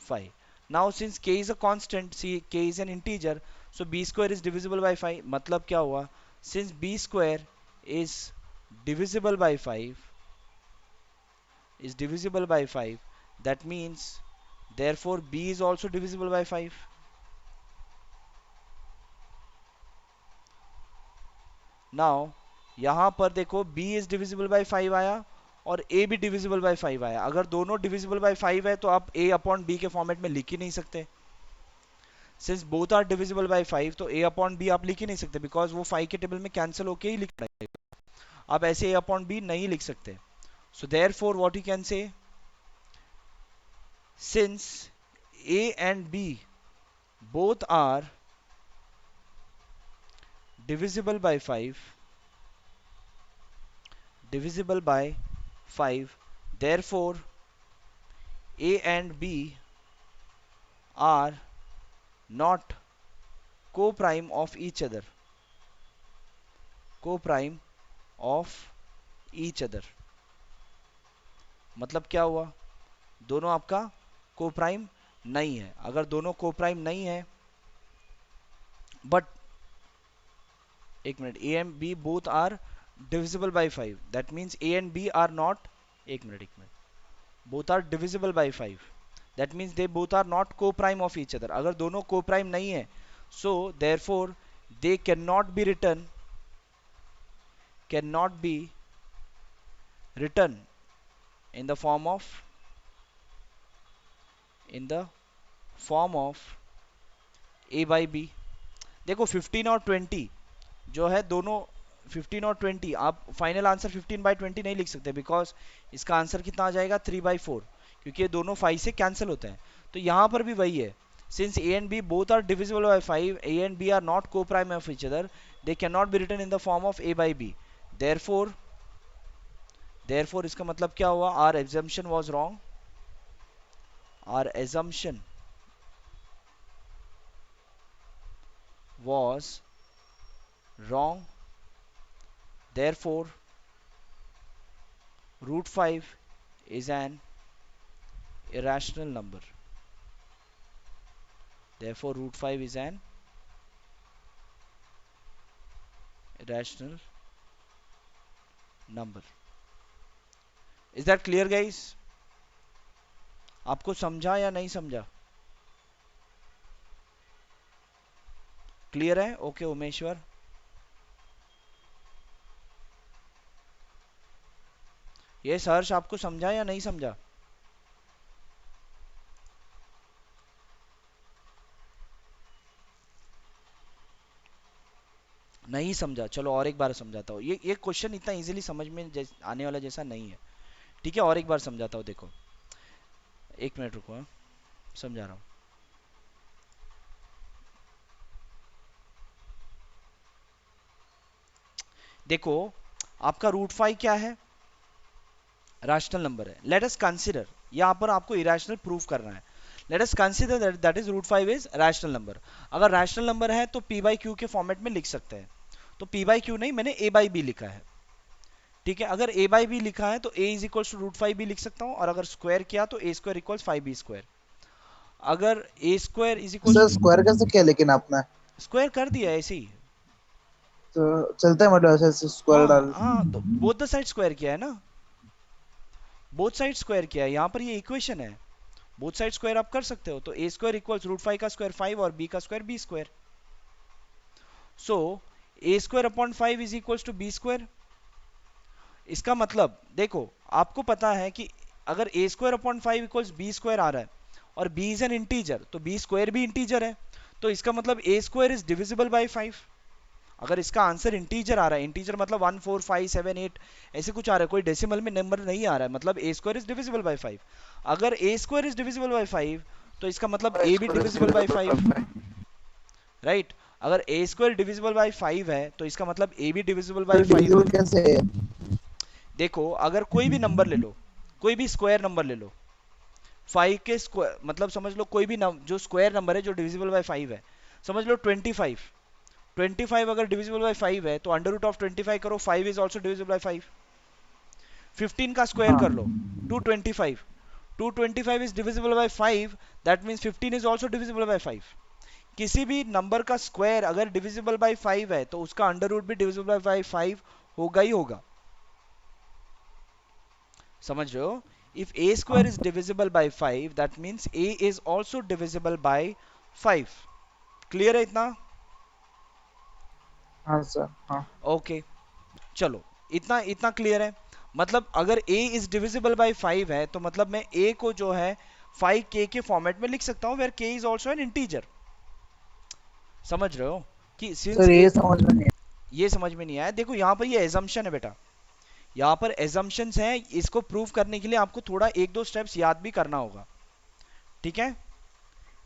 5। Now since k is a constant, see k is an integer, so b square is divisible by 5, मतलब क्या हुआ, since b square is divisible by 5, is divisible by 5, that means therefore b is also divisible by 5। Now यहाँ पर देखो b is divisible by 5 आया और a भी divisible by 5 आया। अगर दोनों डिविजिबल बाय 5 है तो आप a अपॉन b के फॉर्मेट में लिख ही नहीं सकते। Since both are divisible by 5 तो a अपॉन b आप लिख ही नहीं सकते, बिकॉज वो 5 के टेबल में कैंसिल होके ही लिख पड़ेगा। आप ऐसे a अपॉन b नहीं लिख सकते। So therefore what you can say, since a and b both are divisible by 5, divisible by 5, therefore a and b are not co-prime of each other, co-prime of each other, मतलब क्या हुआ, दोनों आपका co-prime नहीं है। अगर दोनों co-prime नहीं है, बट एक minute, a and b both are divisible by 5, that means a and b are not, एक minute, both are divisible by 5, that means they both are not co-prime of each other। अगर दोनों co-prime नहीं है, so therefore they cannot be written in the form of, in the form of a by b। देखो 15 और 20 जो है दोनों, 15 और 20 आप फाइनल आंसर 15 बाई 20 नहीं लिख सकते, बिकॉज इसका आंसर कितना आ जाएगा 3 बाई 4, क्योंकि ये दोनों 5 से कैंसिल होते हैं। तो यहाँ पर भी वही है, since a and b both are divisible by 5, a and b are not co-prime of each other, they cannot be written in the form of a by b, therefore इसका मतलब क्या हुआ, our assumption was wrong, our assumption was wrong, therefore root 5 is an irrational number, therefore root 5 is an irrational number। is that clear guys? आपको समझा या नहीं समझा, clear है? ओके उमेश्वर, ये हर्ष आपको समझा या नहीं समझा? नहीं समझा, चलो और एक बार समझाता हूँ। ये क्वेश्चन इतना इजीली समझ में आने वाला जैसा नहीं है, ठीक है। और एक बार समझाता हूँ, देखो एक मिनट रुको, हाँ, समझा रहा हूँ। देखो आपका रूट 5 क्या है, रैशनल नंबर है। लेट अस कंसीडर, यहाँ पर आपको इरेशनल प्रूव करना है। Let us consider that that is root 5 is rational number. अगर रैशनल नंबर है तो p बाई क्यू के फॉर्मेट में लिख सकते हैं। तो p बाई क्यू नहीं, मैंने a बाई बी लिखा है, ठीक है। अगर a बाई बी लिखा है तो a is equals to root 5 भी लिख सकता हूँ, और अगर स्क्वायर किया तो a square equals 5b square. अगर a square is equals, sir square कैसे किया लेकिन आपने? स्क्वायर कर दिया ऐसे ही। तो चलता है मतलब ऐसे स्क्वायर हाँ डाल। हाँ, तो बोथ द साइड स्क्वायर किया है ना, बोथ साइड स्क्वायर किया है, यहाँ पर ये इक्वेशन है। बोथ साइड स्क्वायर आप कर सकते हो, तो a स्क्वायर इक्वल्स रूट 5 का स्क्वायर 5 और b का square b square. So a square upon 5 is equals to b square. इसका मतलब देखो, आपको पता है कि अगर a square upon 5 equals b square आ रहा है और b इज एन इंटीजर, तो b स्क्वायर भी इंटीजर है, तो इसका मतलब a square is divisible by 5। अगर इसका आंसर इंटीजर आ रहा है, इंटीजर मतलब 1 4 5 7 8 ऐसे कुछ आ रहा है, कोई डेसिमल में नंबर नहीं आ रहा है, मतलब a square is divisible by 5। अगर a square is divisible by 5, तो इसका मतलब a भी डिविजिबल बाय 5, राइट। अगर a स्क्वायर डिविजिबल बाय 5 है तो इसका मतलब a भी डिविजिबल बाय सर 5 है। डिविजिबल कैसे है? देखो अगर कोई भी नंबर ले लो, कोई भी स्क्वायर नंबर ले लो, 5 के स्क्वायर मतलब समझ लो कोई भी जो स्क्वायर नंबर है जो डिविजिबल बाय 5 है, समझ लो 25। 25 अगर डिविजिबल बाय 5 है तो अंडर रूट ऑफ 25 करो, 5 इज ऑल्सो डिविजिबल बाय 5। 15 का स्क्वायर हाँ कर लो, 225। 225 is divisible by 5, that means 15 is also divisible by 5। किसी भी नंबर का स्क्वायर अगर डिविजिबल बाय 5 है तो उसका अंडर रूट भी डिविजिबल बाय 5 होगा ही होगा। समझ रहे हो? इफ a हाँ square is divisible by 5, that means a is also divisible by 5। Clear है इतना? हाँ सर हाँ। ओके, चलो, इतना इतना क्लियर है। मतलब अगर a is divisible by 5 है तो मतलब मैं a को जो है 5k के फॉर्मेट में लिख सकता हूं, where k is also an integer। समझ रहे हो कि सिंस सर a, ये समझ में नहीं ये समझ में नहीं आया? देखो यहाँ पर ये एजम्पशन है बेटा, यहाँ पर एजम्पशंस हैं, इसको प्रूव करने के लिए आपको थोड़ा एक दो स्टेप्स याद भी करना होगा, ठीक है।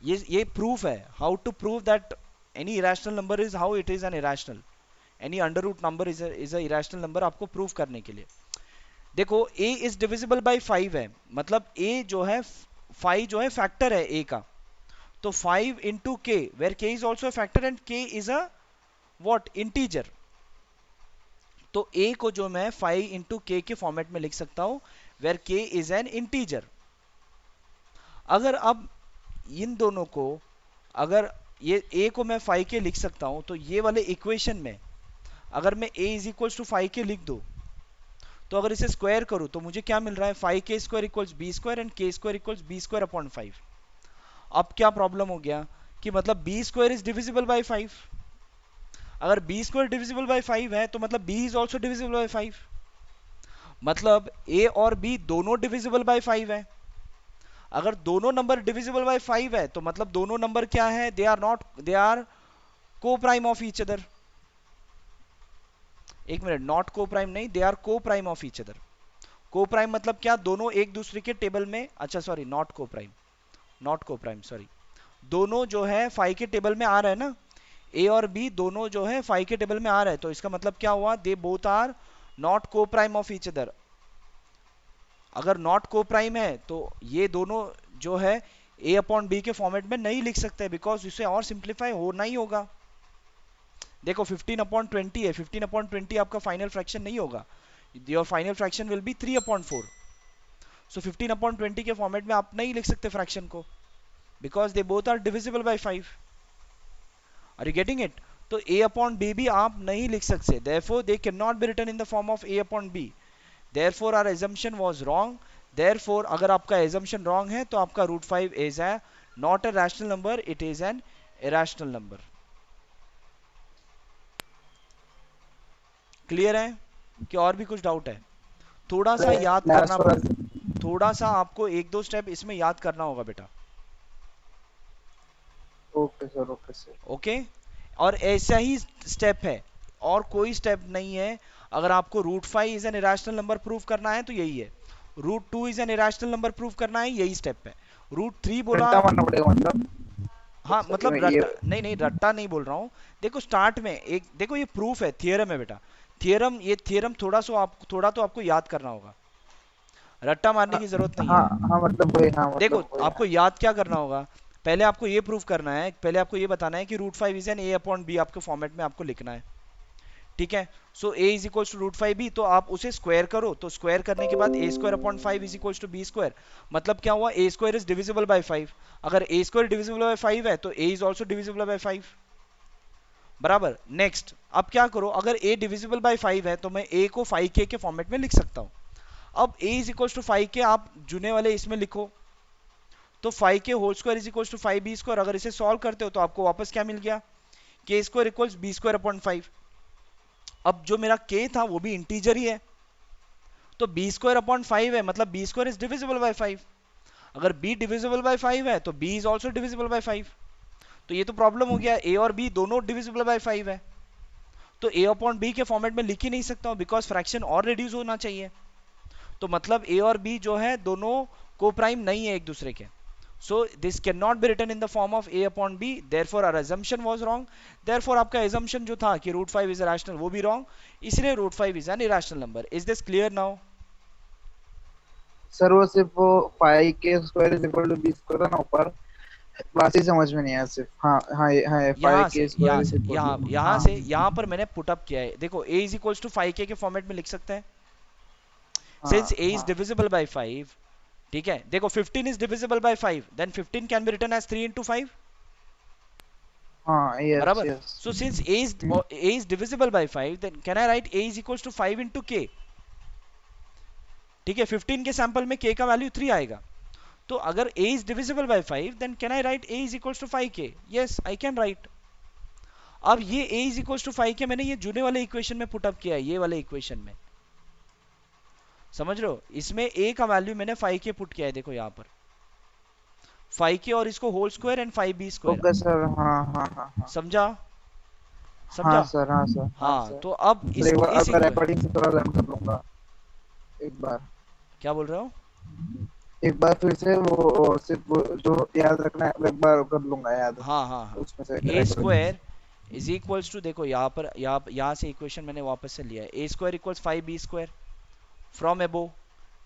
ये प्रूफ है, how to prove that any irrational number is how it is an irrational, any under root number is a irrational number, आपको प्रूफ करने के लिए। देखो a इज डिविजिबल बाय 5 है, मतलब a जो है 5 जो है फैक्टर है a का, तो 5 into k where k is also factor and k is a what, integer. तो a को जो मैं 5 इंटू के फॉर्मेट में लिख सकता हूं, where k is an integer. अगर अब इन दोनों को, अगर ये a को मैं 5k लिख सकता हूं, तो ये वाले इक्वेशन में अगर मैं a is equals to 5k लिख दूं, तो अगर इसे स्क्वायर करूं तो मुझे क्या मिल रहा है, 5k square equals b square and k square equals b square upon 5। अब क्या प्रॉब्लम हो गया कि मतलब b square is divisible by 5। अगर बी स्क्वायर डिविजिबल बाय 5 है तो मतलब b is also divisible by 5, मतलब a और b दोनों डिविजिबल बाय 5 है। अगर दोनों नंबर डिविजिबल बाय 5 है तो मतलब दोनों नंबर क्या है, they are not, they are coprime of each other. एक मिनट, नॉट को प्राइम नहीं, they are coprime of each other. Coprime मतलब क्या, दोनों एक दूसरे के टेबल में, अच्छा sorry not coprime, not coprime sorry, दोनों जो है 5 के टेबल में आ रहा है ना, ए और बी दोनों जो है 5 के टेबल में आ रहा है, तो इसका मतलब क्या हुआ, दे both are not coprime of each other. अगर नॉट को प्राइम है तो ये दोनों जो है ए अपॉन बी के फॉर्मेट में नहीं लिख सकते, बिकॉज इसे और सिंप्लीफाई होना ही होगा। देखो 15/20 है, 15/20 आपका फाइनल फ्रैक्शन नहीं होगा, your final fraction will be 3/4। सो 15/20 के फॉर्मेट में आप नहीं लिख सकते फ्रैक्शन को, because they both are divisible by 5। Are you getting it? तो a अपॉन b भी आप नहीं लिख सकते, therefore they cannot be written in the form of a upon b, therefore our assumption was wrong। therefore अगर आपका assumption wrong है तो आपका root 5 is a not a rational number, it is an irrational number। Clear है कि और भी कुछ डाउट है? थोड़ा सा याद करना, लास्ट वाला। थोड़ा सा आपको एक दो स्टेप इसमें याद करना होगा बेटा, okay sir okay sir. Okay. और ऐसा ही स्टेप है, और कोई स्टेप नहीं है। अगर आपको root 5 is an irrational number prove करना है तो यही है, root 2 is an irrational number prove करना है, यही स्टेप है। रूट 3 बोला, घंटा मारना पड़ेगा मतलब। हाँ सर मतलब ये रट्टा नहीं नहीं, रट्टा नहीं बोल रहा हूँ। देखो स्टार्ट में एक, देखो ये प्रूफ है, थियरम है बेटा, ये थियरम थोड़ा तो आपको याद करना होगा, रट्टा मारने की जरूरत नहीं हाँ है। हाँ मतलब वही, हाँ देखो मतलब वही, आपको हाँ। याद क्या करना होगा, पहले आपको ये प्रूव करना है, पहले आपको ये बताना है कि root five is an A upon B, आपके फॉर्मेट में आपको लिखना है, ठीक है। So A is equal to root five B, तो आप उसे स्क्वायर करो, तो स्क्वायर करने के बाद A square upon five is equal to B square, मतलब क्या हुआ, A square is divisible by five. अगर A square divisible by five है तो A is also divisible by five, बराबर। नेक्स्ट अब क्या करो, अगर ए डिविजिबल बाय फाइव है तो मैं ए को फाइव के फॉर्मेट में लिख सकता हूं। अब a is equal to five k आप जुने वाले इसमें लिखो, तो five k whole square is equal to five b square, अगर इसे सॉल्व करते हो तो आपको वापस क्या मिल गया, k square equals b square upon five. अब जो मेरा के था वो भी इंटीजर ही है, तो बी स्क्वायर अपॉन फाइव है, मतलब b square is divisible by five. अगर बी डिविजिबल बाय फाइव है तो b is also divisible by five. तो ये तो प्रॉब्लम हो गया, ए और बी दोनों डिविजिबल बाय फाइव है, तो ए अपॉन बी के फॉर्मेट में लिख ही नहीं सकता हूं, बिकॉज फ्रैक्शन और रिड्यूस होना चाहिए। तो मतलब ए और बी जो है दोनों को प्राइम नहीं है एक दूसरे के, so this cannot be written in the form of a upon b, therefore our assumption was wrong, therefore आपका assumption जो था कि root 5 is irrational वो भी wrong, इसलिए root 5 is an irrational number. Is this clear now? Sir वो सिर्फ वो five k square is equal to B square था ना ऊपर, बाकी समझ में नहीं आया सिर्फ। हाँ हाँ हाँ, five k square is equal to, यहाँ हाँ से यहाँ पर मैंने पुट अप किया है, देखो a is equals to 5k के फॉर्मेट में लिख सकते हैं, हाँ since a is हाँ divisible by 5, ठीक है। देखो 15 is divisible by 5, then 15 can be written as 3 into 5, हाँ, यस बराबर। Yes. So since a is divisible by 5, then can I write a is equals to 5 into k, ठीक है। 15 के sample में k का वैल्यू 3 आएगा, तो अगर a is divisible by 5 then can I write a is equals to 5k, yes I can write। अब ये a is equals to 5k मैंने ये जुने वाले इक्वेशन में पुट अप किया है, ये वाले इक्वेशन में, समझ रहे हो, इसमें a का वैल्यू मैंने 5k पुट किया है, देखो यहाँ पर 5k और इसको होल स्क्वायर एंड 5b स्क्वायर, ओके सर, हाँ हाँ हाँ हाँ। समझा, हाँ समझा। सर, हाँ सर, हाँ हाँ सर। तो अब सर एक बार इस अगर रिकॉर्डिंग से थोड़ा लर्न कर लूंगा एक बार। क्या बोल रहे हो, एक बार फिर से वो सिर्फ वो जो याद रखना है वो एक बार कर लूंगा याद, हाँ हाँ हाँ, उसमें से ए रिकॉर्डिंग से। स्क्वायर इज इक्वल्स टू, देखो यहाँ पर यहाँ से इक्वेशन मैंने वापस से लिया है, A square equals 5b square from above,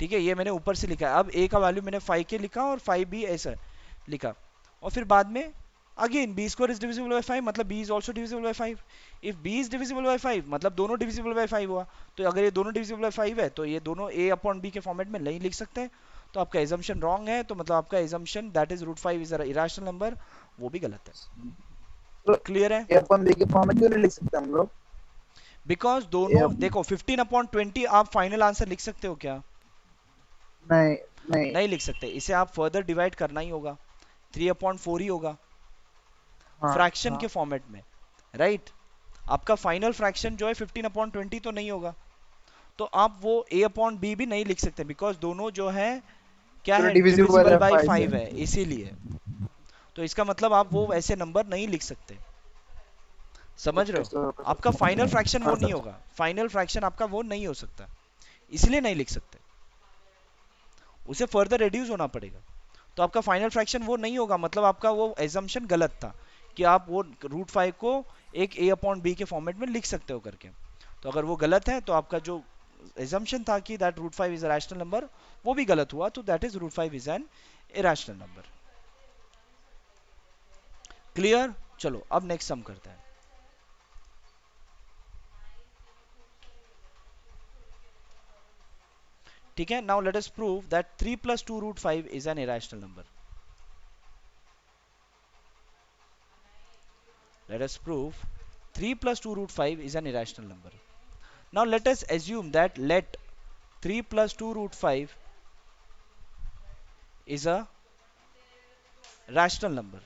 ठीक है। ये मैंने ऊपर से लिखा है, अब a का वैल्यू मैंने 5k लिखा और 5b ऐसा लिखा, और फिर बाद में again b square is divisible by 5, मतलब b is also divisible by 5, if b is divisible by 5 मतलब दोनों डिविजिबल बाय 5 हुआ, तो अगर ये दोनों डिविजिबल बाय 5 है तो ये दोनों a अपॉन b के फॉर्मेट में नहीं लिख सकते, तो आपका एजम्पशन रॉन्ग है, तो मतलब आपका assumption that is root 5 is irrational number, वो भी गलत है। तो क्लियर है, ये अपन देखिए फॉर्मेट क्यों नहीं लिख सकते हम लोग? बिकॉज ये दोनों अपन, देखो 15 अपॉन 20 आप फाइनल आंसर लिख सकते हो क्या, नहीं नहीं। नहीं लिख सकते, इसे आप फर्दर डिवाइड करना ही होगा, 3 अपॉन 4 ही होगा हाँ फ्रैक्शन के हाँ। फॉर्मेट में, राइट। आपका फाइनल फ्रैक्शन जो है 15 अपॉन 20 तो नहीं होगा, तो आप वो a अपॉन b भी नहीं लिख सकते, बिकॉज दोनों जो है क्या तो है, डिविजिबल डिविजिबल है बाय 5 से। 5 है इसीलिए, तो इसका मतलब आप वो ऐसे नंबर नहीं लिख सकते, समझ रहे ओके हो। सर, ओके आपका सर। फाइनल फ्रैक्शन वो हाँ नहीं सर। होगा, फाइनल फ्रैक्शन आपका वो नहीं हो सकता, इसलिए नहीं लिख सकते, उसे फर्दर रिड्यूस होना पड़ेगा, तो आपका फाइनल फ्रैक्शन वो नहीं होगा, मतलब आपका वो एजम्पशन गलत था कि आप वो रूट 5 को एक a अपॉन b के फॉर्मेट में लिख सकते हो करके, तो अगर वो गलत है तो आपका जो एजम्पशन था कि that root 5 is a rational number वो भी गलत हुआ, तो that is root 5 is an irrational number. Clear, चलो अब नेक्स्ट सम करते हैं, ठीक है। Now let us prove that 3 plus 2 root 5 is an irrational number. Let us prove 3 plus 2 root 5 is an irrational number. Now let us assume that let 3 plus 2 root 5 is a rational number.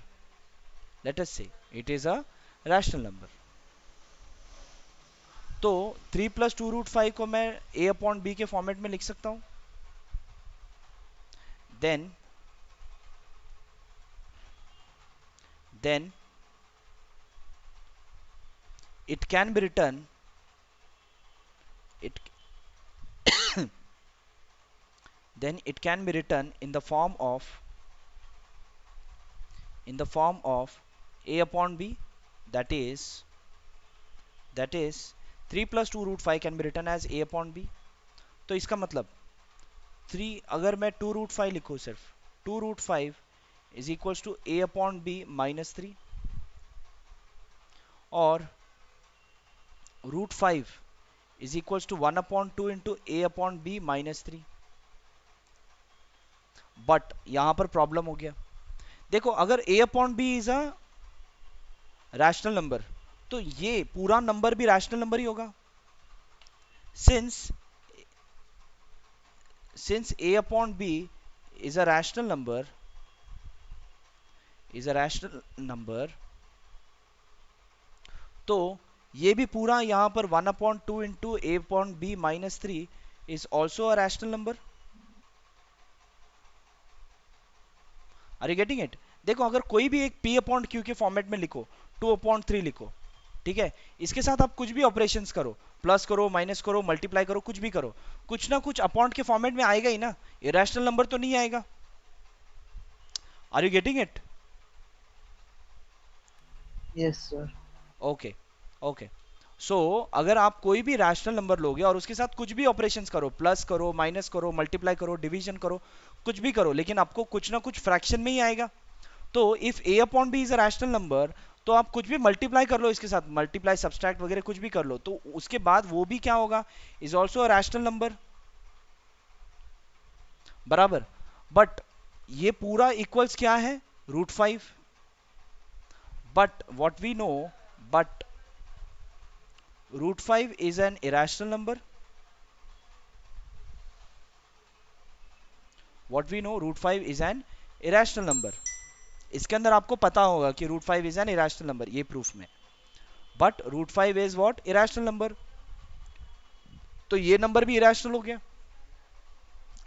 Let us say it is a rational number. तो 3 plus 2 root 5 को मैं a upon b के format में लिख सकता हूं, then then it can be written, it then it can be written in the form of a upon b, that is 3 plus 2 root 5 can be written as a upon b। तो इसका मतलब 3, अगर मैं 2 root 5 लिखूँ सिर्फ, 2 root 5 is equals to a upon b minus 3, और root 5 is equals to 1 upon 2 into a upon b minus 3। But यहां पर प्रॉब्लम हो गया। देखो अगर a upon b is a rational number, तो ये पूरा नंबर भी रैशनल नंबर ही होगा। Since a upon b is a rational number, तो ये भी पूरा यहां पर 1 upon 2 into a upon b minus 3 is also a rational number. Are you getting it? देखो अगर कोई भी एक p अपॉन q के फॉर्मेट में लिखो, 2 अपॉन 3 लिखो, ठीक है, इसके साथ आप कुछ भी ऑपरेशंस करो, प्लस करो, माइनस करो, मल्टीप्लाई करो, कुछ भी करो, कुछ ना कुछ अपॉन के फॉर्मेट में आएगा ही ना, इरेशनल नंबर तो नहीं आएगा। Are you getting it? Yes sir. Okay okay. So अगर आप कोई भी रैशनल नंबर लोगे और उसके साथ कुछ भी ऑपरेशंस करो, प्लस करो, माइनस करो, मल्टीप्लाई करो, डिवीजन करो, कुछ भी करो, लेकिन आपको कुछ ना कुछ फ्रैक्शन में ही आएगा। तो if a upon b is a rational number, तो आप कुछ भी मल्टीप्लाई कर लो इसके साथ, मल्टीप्लाई सब्सट्रैक्ट वगैरह कुछ भी कर लो, तो उसके बाद वो भी क्या होगा, is also a rational number, बराबर। बट ये पूरा इक्वल्स क्या है, root 5। But what we know, but root 5 is an irrational number. What we know, root 5 is an irrational number. इसके अंदर आपको पता होगा कि root 5 is an irrational number, ये प्रूफ में। But root 5 is what, irrational number. तो ये नंबर भी इरेशनल हो गया।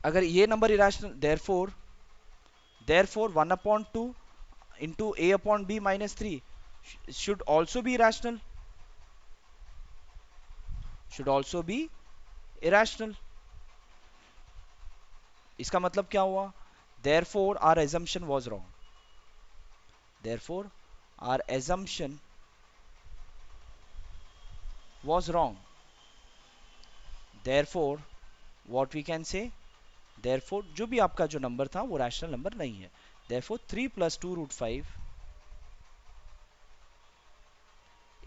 अगर ये number irrational, therefore 1 upon 2 into a upon b minus 3 should also be irrational, should also be irrational. इसका मतलब क्या हुआ, therefore our assumption was wrong, therefore our assumption was wrong, therefore what we can say, therefore जो भी आपका जो number था वो रैशनल नंबर नहीं है। therefore 3 plus 2 root 5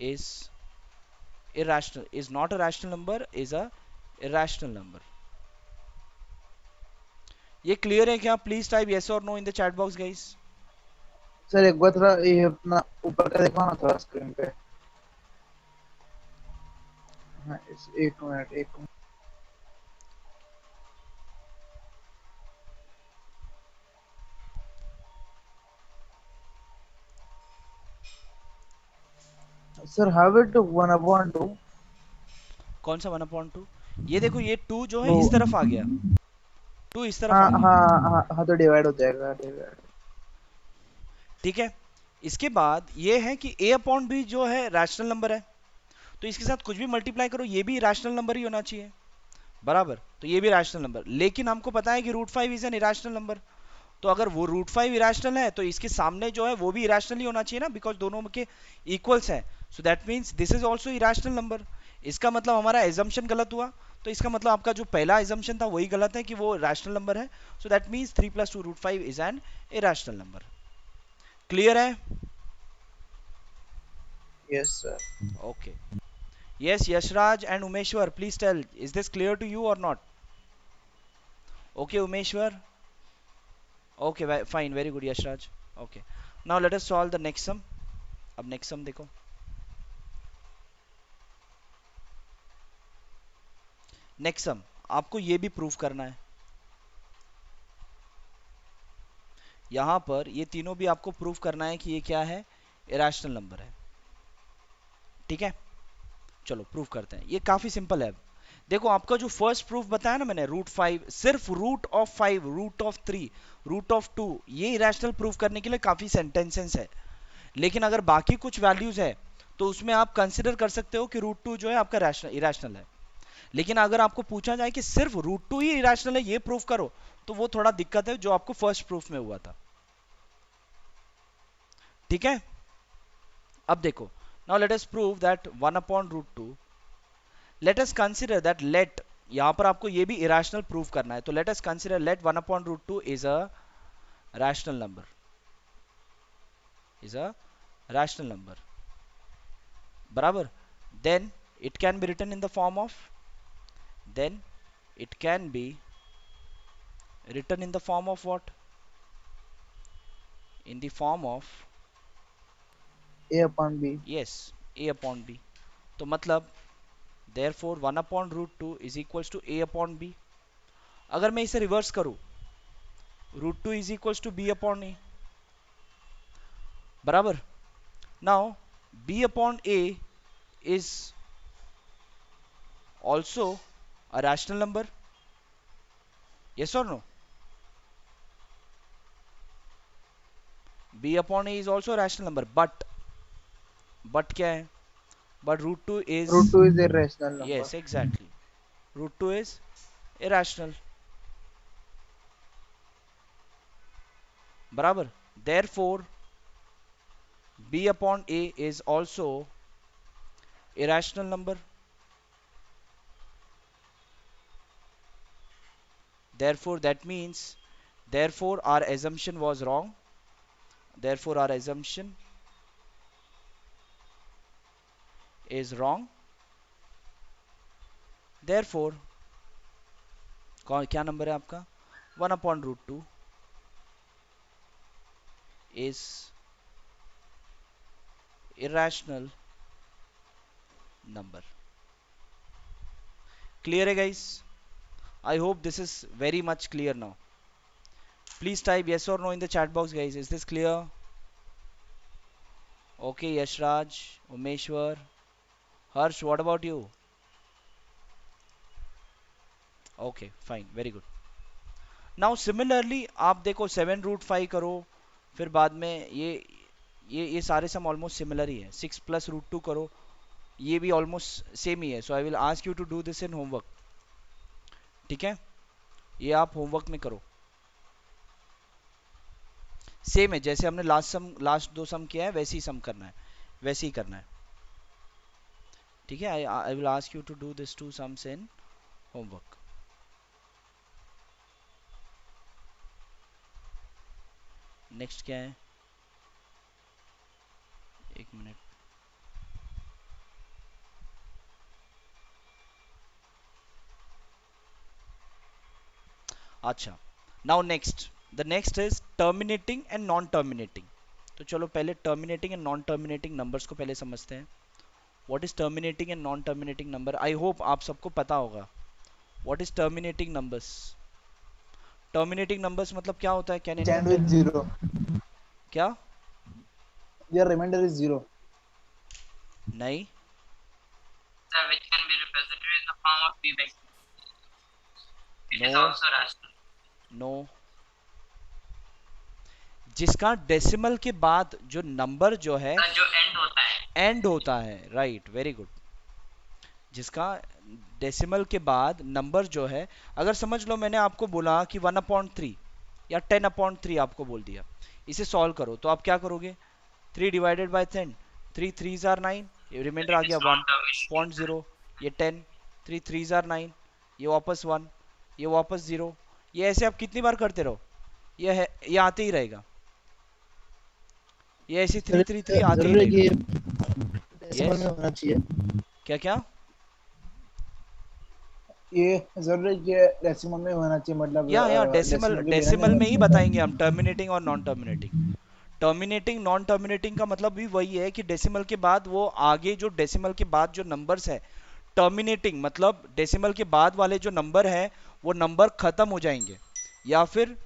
is irrational, is not a rational number, is a irrational number। ये clear है क्या? Please type yes or no in the chat box guys। Sir एक बार थोड़ा ये अपना ऊपर का देखो ना थोड़ा स्क्रीन पे। हाँ एक मिनट एक मिनट। Sir how it 1/2? कौन सा 1/2? ये देखो ये 2 जो है वो इस तरफ आ गया, 2 इस तरफ हाँ आ गया, हाँ हाँ हाँ तो डिवाइड हो जाएगा डिवाइड। ठीक है। इसके बाद ये है कि a अपॉन b जो है रैशनल नंबर है, तो इसके साथ कुछ भी मल्टीप्लाई करो ये भी रैशनल नंबर ही होना चाहिए, बराबर। तो ये भी रैशनल नंबर, लेकिन हमको पता है कि root 5 is an irrational number. तो अगर वो रूट 5 इरेशनल है तो इसके सामने जो है वो भी इरेशनल ही होना चाहिए ना, बिकॉज दोनों के इक्वल्स हैं। सो that means this is also irrational number. इसका मतलब हमारा एजम्पशन गलत हुआ, तो इसका मतलब आपका जो पहला एजम्पशन था वही गलत है कि वो रैशनल नंबर है। So that means 3 plus 2 root 5 is an irrational number. Clear है? Yes sir. Okay. Yes Yashraj and Umeshwar please tell, is this clear to you और not? Okay Umeshwar, okay fine, very good yashraj। okay, now let us solve the next sum। अब next सम देखो, next sum आपको ये भी prove करना है। यहां पर ये तीनों भी आपको प्रूव करना है कि ये क्या है, इरेशनल नंबर है, ठीक है। चलो प्रूव करते हैं, ये काफी सिंपल है। देखो आपका जो फर्स्ट प्रूफ बताया ना मैंने, रूट 5, सिर्फ root of 5, root of 3, root of 2, ये इरेशनल प्रूफ करने के लिए काफी सेंटेंसेस है। लेकिन अगर बाकी कुछ वैल्यूज है तो उसमें आप कंसिडर कर सकते हो कि रूट 2 जो है आपका रैशनल इरेशनल है। लेकिन अगर आपको पूछा जाए कि सिर्फ रूट 2 ही इरेशनल है ये प्रूफ करो, तो वो थोड़ा दिक्कत है जो आपको फर्स्ट प्रूफ में हुआ था, ठीक है। अब देखो, now let us prove that 1 upon root 2 let us consider that let, यहां पर आपको ये भी इरेशनल प्रूव करना है, तो let us consider let 1/√2 is a rational number, is a rational number, बराबर. Then it can be written in the form of, then it can be written in the form of what? In the form of, A upon B. yes, a upon b. तो मतलब therefore 1/√2 is equals to a upon b. अगर मैं इसे reverse करूं, √2 is equals to b upon a, बराबर. Now b upon a is also a rational number, yes or no? b upon a is also a rational number, but क्या है, but √2 is, Root 2 is a rational number. yes exactly, √2 is irrational, बराबर. therefore b upon a is also irrational number, therefore that means, therefore our assumption was wrong, therefore our assumption is wrong, therefore क्या number है आपका, 1/√2 is irrational number. Clear है guys? I hope this is very much clear now. Please type yes or no in the chat box guys. Is this clear? Okay, Yashraj, Umeshwar, Harsh, what about you? Okay, fine, very good. Now similarly आप देखो 7√5 करो, फिर बाद में ये सारे सम almost similar ही है. 6 + √2 करो, ये भी ऑलमोस्ट सेम ही है. So I will ask you to do this in homework, ठीक है? ये आप होमवर्क में करो. सेम है जैसे हमने लास्ट 2 सम किया है, वैसे ही सम करना है, वैसे ही करना है, ठीक है? I will ask you to do this 2 sums in homework. Next क्या है, एक मिनट. अच्छा, now next, the next is terminating and non terminating. तो चलो पहले terminating and non terminating numbers को पहले समझते हैं. What is terminating and non terminating number? I hope आप सबको पता होगा. What is terminating numbers? Terminating numbers मतलब क्या होता है? Can anyone Stand tell with मी? 0. क्या? Your remainder is 0. नहीं. Which can be represented in the form of p by q. It is No. also rational. No. जिसका decimal के बाद जो नंबर जो है जो एंड होता है, एंड होता है, राइट, वेरी गुड. जिसका डेसिमल के बाद नंबर जो है, अगर समझ लो मैंने आपको बोला कि 1/3 या 10/3 आपको बोल दिया, इसे सॉल्व करो, तो आप क्या करोगे? 3 डिवाइडेड बाय 10, 3 3s are 9, ये रिमाइंडर आ it गया is not 1.0, ये 10, 3 3s are 9, ये वापस 1, ये वापस 0. ये ऐसे आप कितनी बार करते रहो, ये है, ये आते ही रहेगा, ये ऐसे 3 3 3 आते ही जरूरी है कि रहेगा. डेसिमल में होना चाहिए. क्या क्या? ये जरूरी है कि डेसिमल में होना चाहिए, मतलब या डेसिमल, के बिना डेसिमल नहीं में ही होना बताएंगे हम टर्मिनेटिंग और non terminating. Terminating non terminating का मतलब भी वही है कि डेसिमल के बाद वो आगे जो डेसिमल के बाद जो नंबर्स है, टर्मिनेटिंग मतलब डेसिमल के बाद वाले जो नंबर है वो नंबर खत्म हो जाएंगे या फिर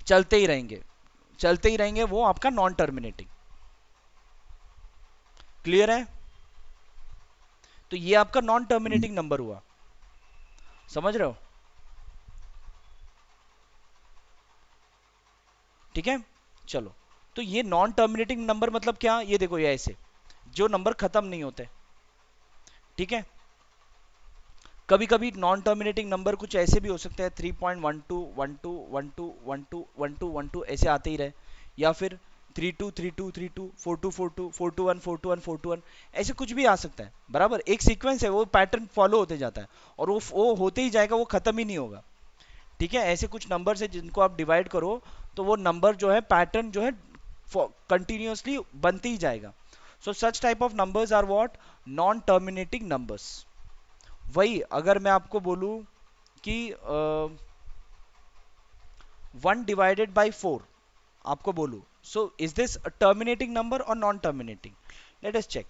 चलते ही रहेंगे, चलते ही रहेंगे, वो आपका नॉन टर्मिनेटिंग. क्लियर है? तो ये आपका नॉन टर्मिनेटिंग नंबर हुआ, समझ रहे हो? ठीक है, चलो. तो ये नॉन टर्मिनेटिंग नंबर मतलब क्या? ये देखो, ये ऐसे जो नंबर खत्म नहीं होते, ठीक है? कभी कभी नॉन टर्मिनेटिंग नंबर कुछ ऐसे भी हो सकते हैं, 3.12 12 12 12 12 12 ऐसे आते ही रहे, या फिर 323232 4242 421 421 ऐसे कुछ भी आ सकता है, बराबर। एक सीक्वेंस है, वो पैटर्न फॉलो होते जाता है और वो होते ही जाएगा, वो खत्म ही नहीं होगा। ठीक है, ऐसे कुछ नंबर्स है जिनको आप डिवाइड करो तो वो नंबर जो है पैटर्न जो है कंटिन्यूअसली बनते ही जाएगा। So such type of numbers are what, non terminating numbers. वही अगर मैं आपको बोलूं कि 1/4 आपको बोलूं, so is this a terminating number और non terminating? Let us check.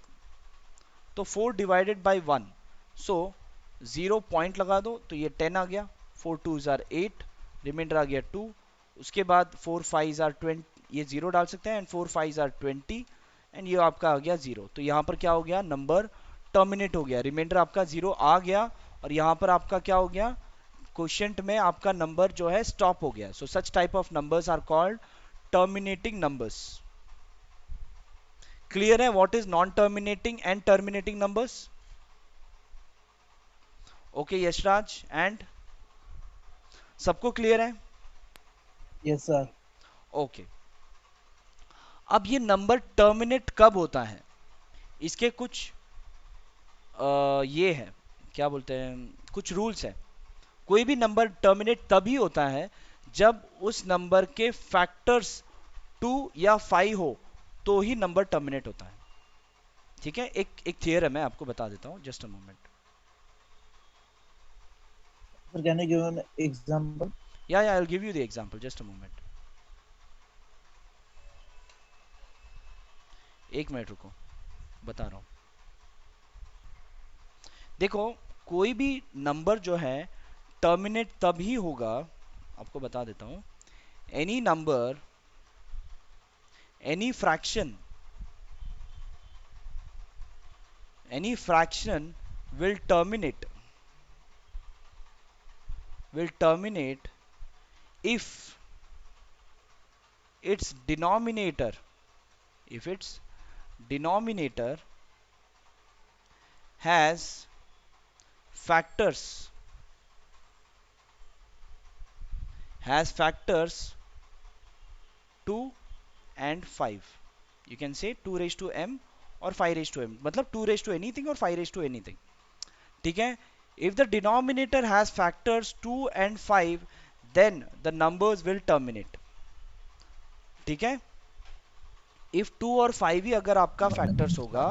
तो 4/1, सो 0 पॉइंट लगा दो तो ये 10 आ गया, 4 2 8, रिमाइंडर आ गया 2। उसके बाद 4 5 20, ये 0 डाल सकते हैं, एंड 4 5 20, एंड ये आपका आ गया 0। तो यहाँ पर क्या हो गया, नंबर टर्मिनेट हो गया, रिमाइंडर आपका 0 आ गया, और यहाँ पर आपका क्या हो गया, क्वोशिएंट में आपका नंबर जो है स्टॉप हो गया। So such type of numbers are called terminating numbers. Clear है what is non terminating and terminating numbers? Okay Yashraj, and सबको क्लियर है? Yes sir. ओके। अब ये नंबर टर्मिनेट कब होता है, इसके कुछ ये है, क्या बोलते हैं, कुछ रूल्स है। कोई भी नंबर टर्मिनेट तभी होता है जब उस नंबर के फैक्टर्स 2 या 5 हो, तो ही नंबर टर्मिनेट होता है। ठीक है, एक थियरम है, आपको बता देता हूं, just a moment. Sir can you give an example? या I will give you the example, just a moment, एक मिनट रुको, बता रहा हूं। देखो, कोई भी नंबर जो है टर्मिनेट तभी होगा, आपको बता देता हूं। Any number, any fraction, any fraction will terminate if its denominator, if its denominator has factors, 2 and 5। you can say 2 raised to m और 5 raised to m, मतलब 2 raised to anything और 5 raised to anything। ठीक है, if the denominator has factors 2 and 5, then the numbers will terminate। ठीक है, if 2 और 5 ही अगर आपका फैक्टर्स होगा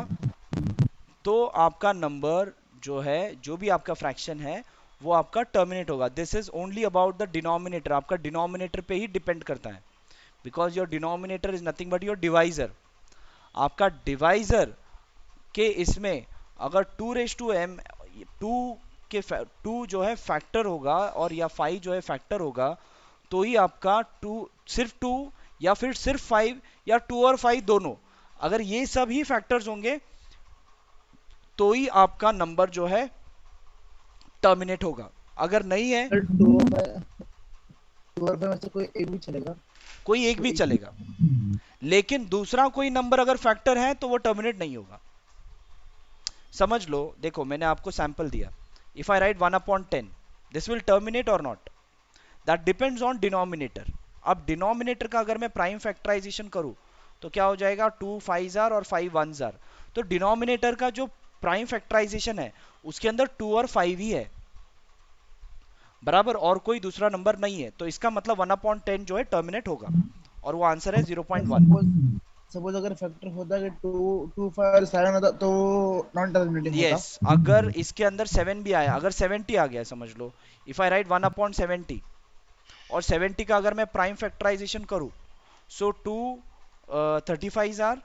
तो आपका नंबर जो है, जो भी आपका फ्रैक्शन है, वो आपका टर्मिनेट होगा। This is only about the denominator, आपका डिनोमिनेटर पे ही डिपेंड करता है, because your denominator is nothing but your divisor. आपका डिवाइजर के इसमें अगर 2 रेज टू एम, 2 के 2 जो है फैक्टर होगा और या 5 जो है फैक्टर होगा, तो ही आपका 2, सिर्फ 2 या फिर सिर्फ 5 या 2 और 5 दोनों, अगर ये सब ही फैक्टर्स होंगे तो ही आपका नंबर जो है टर्मिनेट होगा। अगर नहीं है, सर 2 और 5 में से कोई एक भी चलेगा? कोई एक भी चलेगा, लेकिन दूसरा कोई नंबर अगर फैक्टर है तो वो टर्मिनेट नहीं होगा। समझ लो, देखो मैंने आपको सैंपल दिया, if I write 1/10, this will terminate और not, that depends on denominator. अब डिनोमिनेटर का अगर मैं प्राइम फैक्टराइजेशन करूं तो क्या हो जाएगा, 2 5 जार और 5 1 जार। तो डिनोमिनेटर का जो प्राइम फैक्टराइजेशन है उसके अंदर 2 और 5 ही है, बराबर, और कोई दूसरा नंबर नहीं है। तो इसका मतलब 1/10 जो है टर्मिनेट होगा, और वो आंसर है 0.1। सपोज अगर फैक्टर होता कि 2 2 5 और 7 होता तो नॉन टर्मिनेटिंग होता। यस, अगर इसके अंदर 7 भी आया, अगर 70 आ गया, समझ लो, इफ आई राइट 1/70 और 70 का अगर मैं प्राइम फैक्टराइजेशन करूं, so 2 35 are,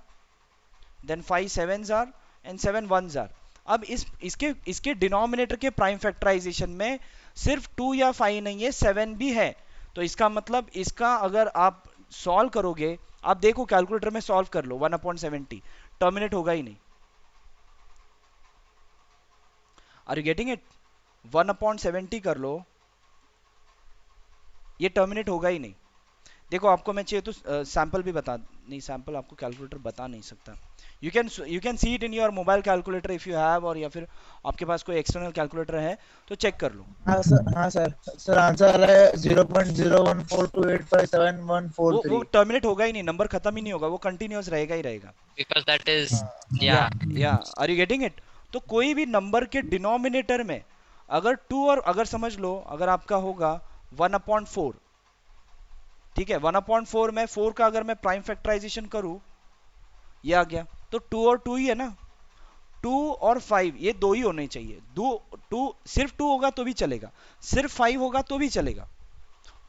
then 5 7 are, and 7 1 are. अब इसके इसके डिनोमिनेटर के प्राइम फैक्टराइजेशन में सिर्फ 2 या 5 नहीं है, 7 भी है। तो इसका मतलब इसका अगर आप सॉल्व करोगे, आप देखो कैलकुलेटर में सॉल्व कर लो, 1/70 टर्मिनेट होगा ही नहीं। Are you getting it? 1/70 कर लो, ये टर्मिनेट होगा ही नहीं। देखो आपको मैं चाहिए तो सैंपल भी बता नहीं, सैंपल आपको कैलकुलेटर बता नहीं सकता। You can see it in your mobile calculator if you have, और या फिर आपके पास कोई एक्सटर्नल कैलकुलेटर है तो चेक कर लो। हाँ सर, हाँ सर। सर आंसर आ रहा है 0.01428574143। वो टर्मिनेट होगा ही नहीं, नंबर खत्म ही नहीं होगा, वो कंटिन्यूअस रहेगा ही रहेगा। Because that is, या yeah. या आर यू गेटिंग इट? तो कोई भी नंबर के डिनोमिनेटर में अगर टू, और अगर समझ लो अगर आपका होगा 1/4, ठीक है, 1/4 में 4 का अगर मैं प्राइम फैक्टराइजेशन करूं, ये आ गया, तो 2 और 2 ही है ना। 2 और 5 ये दो ही होने चाहिए, दो, 2 सिर्फ 2 होगा तो भी चलेगा, सिर्फ 5 होगा तो भी चलेगा,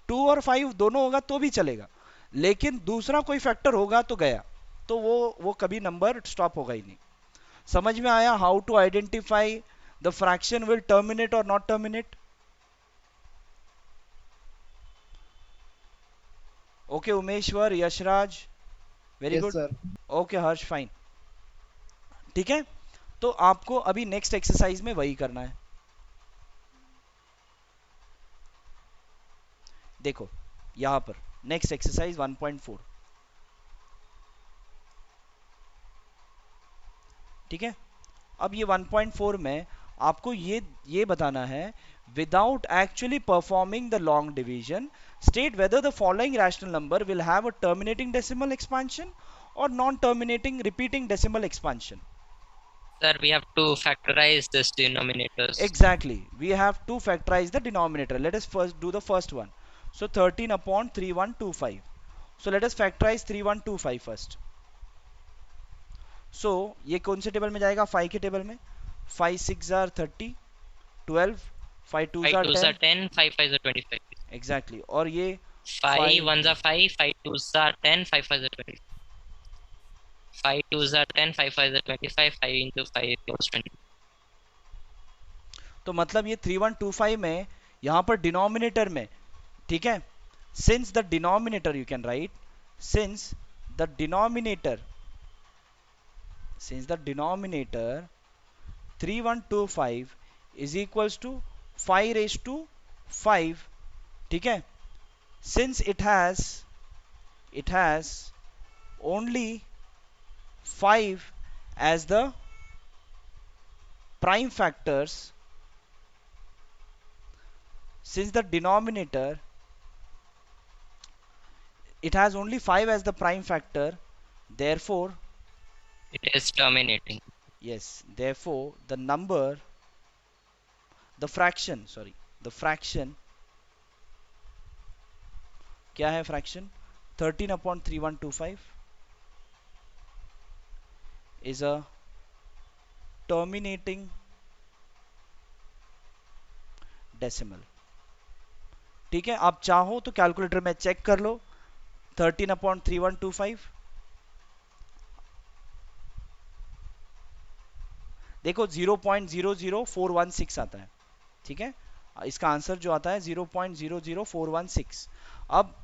2 और 5 दोनों होगा तो भी चलेगा, लेकिन दूसरा कोई फैक्टर होगा तो गया, तो वो कभी नंबर स्टॉप होगा ही नहीं। समझ में आया how to identify the fraction will terminate और not terminate? Okay Umeshwar, Yashraj, very yes good. Sir. Okay Harsh, fine, ठीक है। तो आपको अभी नेक्स्ट एक्सरसाइज में वही करना है। देखो यहां पर नेक्स्ट एक्सरसाइज 1.4, ठीक है। अब ये 1.4 में आपको ये बताना है, without actually performing the long division state whether the following rational number will have a terminating decimal expansion और non terminating repeating decimal expansion. Sir, we have to factorize this denominators. Exactly, we have to factorize the denominator. Let us first do the first one. So 13 upon 3125. So let us factorize 3125 first. So ये कौन से table में जाएगा? 5 के table में। 5 6 are 30, 12, 5 2 5 are 2s are 10। 10, 5 5s are 25. Exactly, और ये 5 5 1s are 5, 5 2s are 10, 5 5s are 20. 5 2s are 10, 5 5s are 25, 5 into 5 equals 20. तो मतलब ये 3125 में यहाँ पर डिनोमिनेटर में, ठीक है, since the denominator you can write, since the denominator 3125 is equals to 5 raised to 5, ठीक है, since it has only 5 as the prime factors, since the denominator it has only 5 as the prime factor, therefore It is terminating. yes, therefore the fraction क्या है fraction? 13 upon 3125 is a terminating decimal, ठीक है। आप चाहो तो calculator में check कर लो, 13 upon 3125, देखो 0.00416 आता है, ठीक है, इसका आंसर जो आता है 0.00416। अब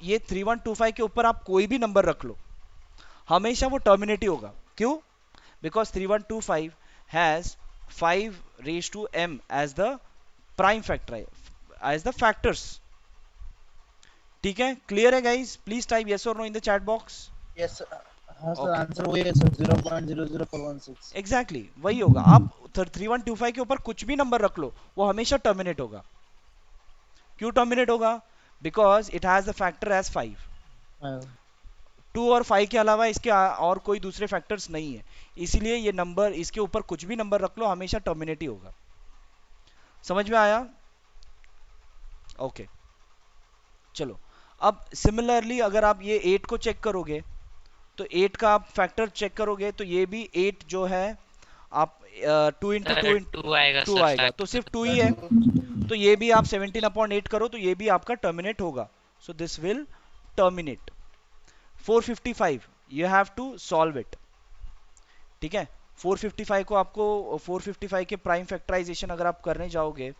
ये 3125 के ऊपर आप कोई भी नंबर रख लो, हमेशा वो टर्मिनेट ही होगा। क्यों? Because 3125 has 5 raise to m as the prime factor, as the factors, ठीक है। क्लियर है गाइस? प्लीज टाइप यस और no in the chat box. Yes हाँ सर, ओके, आंसर वही है सर, 0.00416। एग्जैक्टली वही होगा। आप 3125 के ऊपर कुछ भी नंबर रख लो, वो हमेशा टर्मिनेट होगा। क्यों टर्मिनेट होगा? Because it has the factor as 5। 2 और 5 के अलावा इसके और कोई दूसरे फैक्टर्स नहीं है, इसीलिए ये नंबर, इसके ऊपर कुछ भी नंबर रख लो, हमेशा टर्मिनेट ही होगा। समझ में आया? ओके, चलो। अब सिमिलरली अगर आप ये 8 को चेक करोगे, तो 8 का आप फैक्टर चेक करोगे, तो ये भी 8 जो है आप 2 इंटू Sir, 2 2 आएगा 2 sir आएगा, तो factor. सिर्फ 2 ही है, तो ये भी आप 17 अपॉन 8 करो तो ये भी आपका टर्मिनेट होगा। So this will terminate. 455 you have to solve it, ठीक है। 455 को आपको 455 के प्राइम फैक्टराइजेशन अगर आप करने जाओगे,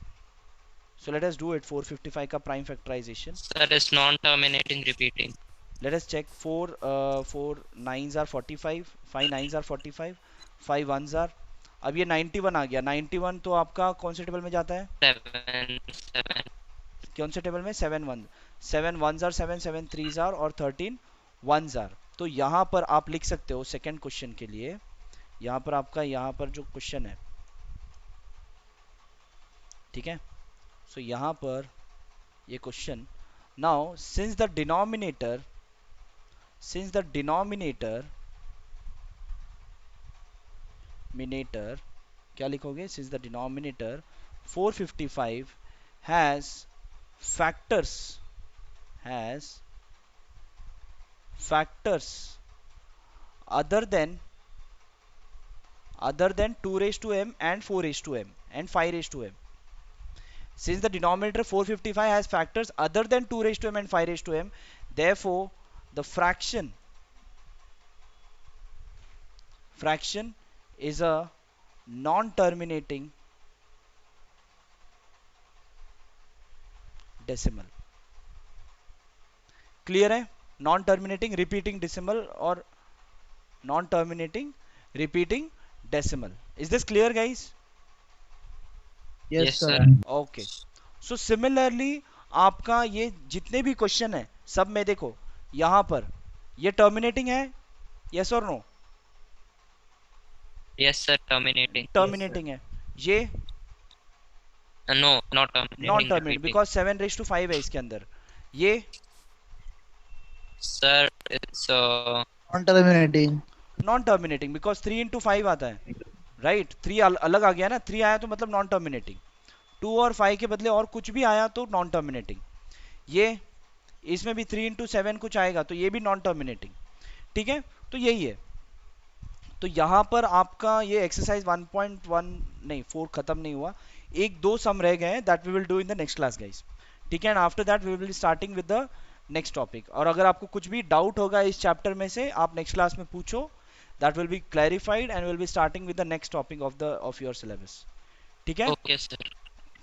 so let us do it. 455 का prime factorization, Sir, is non-terminating repeating. let us check। 4 9s are 45, 5 9s are 45, 5 1s are, अब ये 91 आ गया। 91 तो आपका कौन से टेबल में जाता है? 7 7. कौन से टेबल में? 7 1। 7 1s आर 7, 7 3s आर और 13 1s आर। तो यहाँ पर आप लिख सकते हो सेकंड क्वेश्चन के लिए, यहाँ पर आपका यहाँ पर जो क्वेश्चन है, ठीक है। सो यहाँ पर ये question, now since the denominator minator क्या लिखोगे, since the denominator 455 has factors has factors other than 2 raised to m and 4 raised to m and 5 raised to m. Since the denominator 455 has factors other than 2 raised to m and 5 raised to m, therefore the fraction is a non-terminating decimal. Clear है, non terminating repeating decimal और non terminating repeating decimal. Is this clear guys? Yes sir. Okay, so similarly आपका ये जितने भी question है सब में देखो, यहां पर ये टर्मिनेटिंग है, यस और नो? यस सर, टर्मिनेटिंग है। ये no, not terminating because 7 raise to 5 है इसके अंदर। ये sir it's non terminating because 3 into 5 आता है, राइट? 3 अलग आ गया ना, 3 आया तो मतलब नॉन टर्मिनेटिंग, 2 और 5 के बदले और कुछ भी आया तो नॉन टर्मिनेटिंग। ये इसमें भी 3 into 7 कुछ आएगा तो ये भी नॉन टर्मिनेटिंग, ठीक है। तो यही है। तो यहाँ पर आपका ये एक्सरसाइज 1.1 नहीं 4 खत्म नहीं हुआ, एक दो सम रह गए हैं, that we will do in the next class guys, ठीक है। And after that we will be starting with the next topic. और अगर आपको कुछ भी डाउट होगा इस चैप्टर में से, आप नेक्स्ट क्लास में पूछो, that will be clarified and will be starting with the next topic of your syllabus, ठीक है। ओके सर,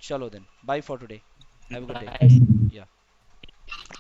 चलो then, bye for today, have a good day, या।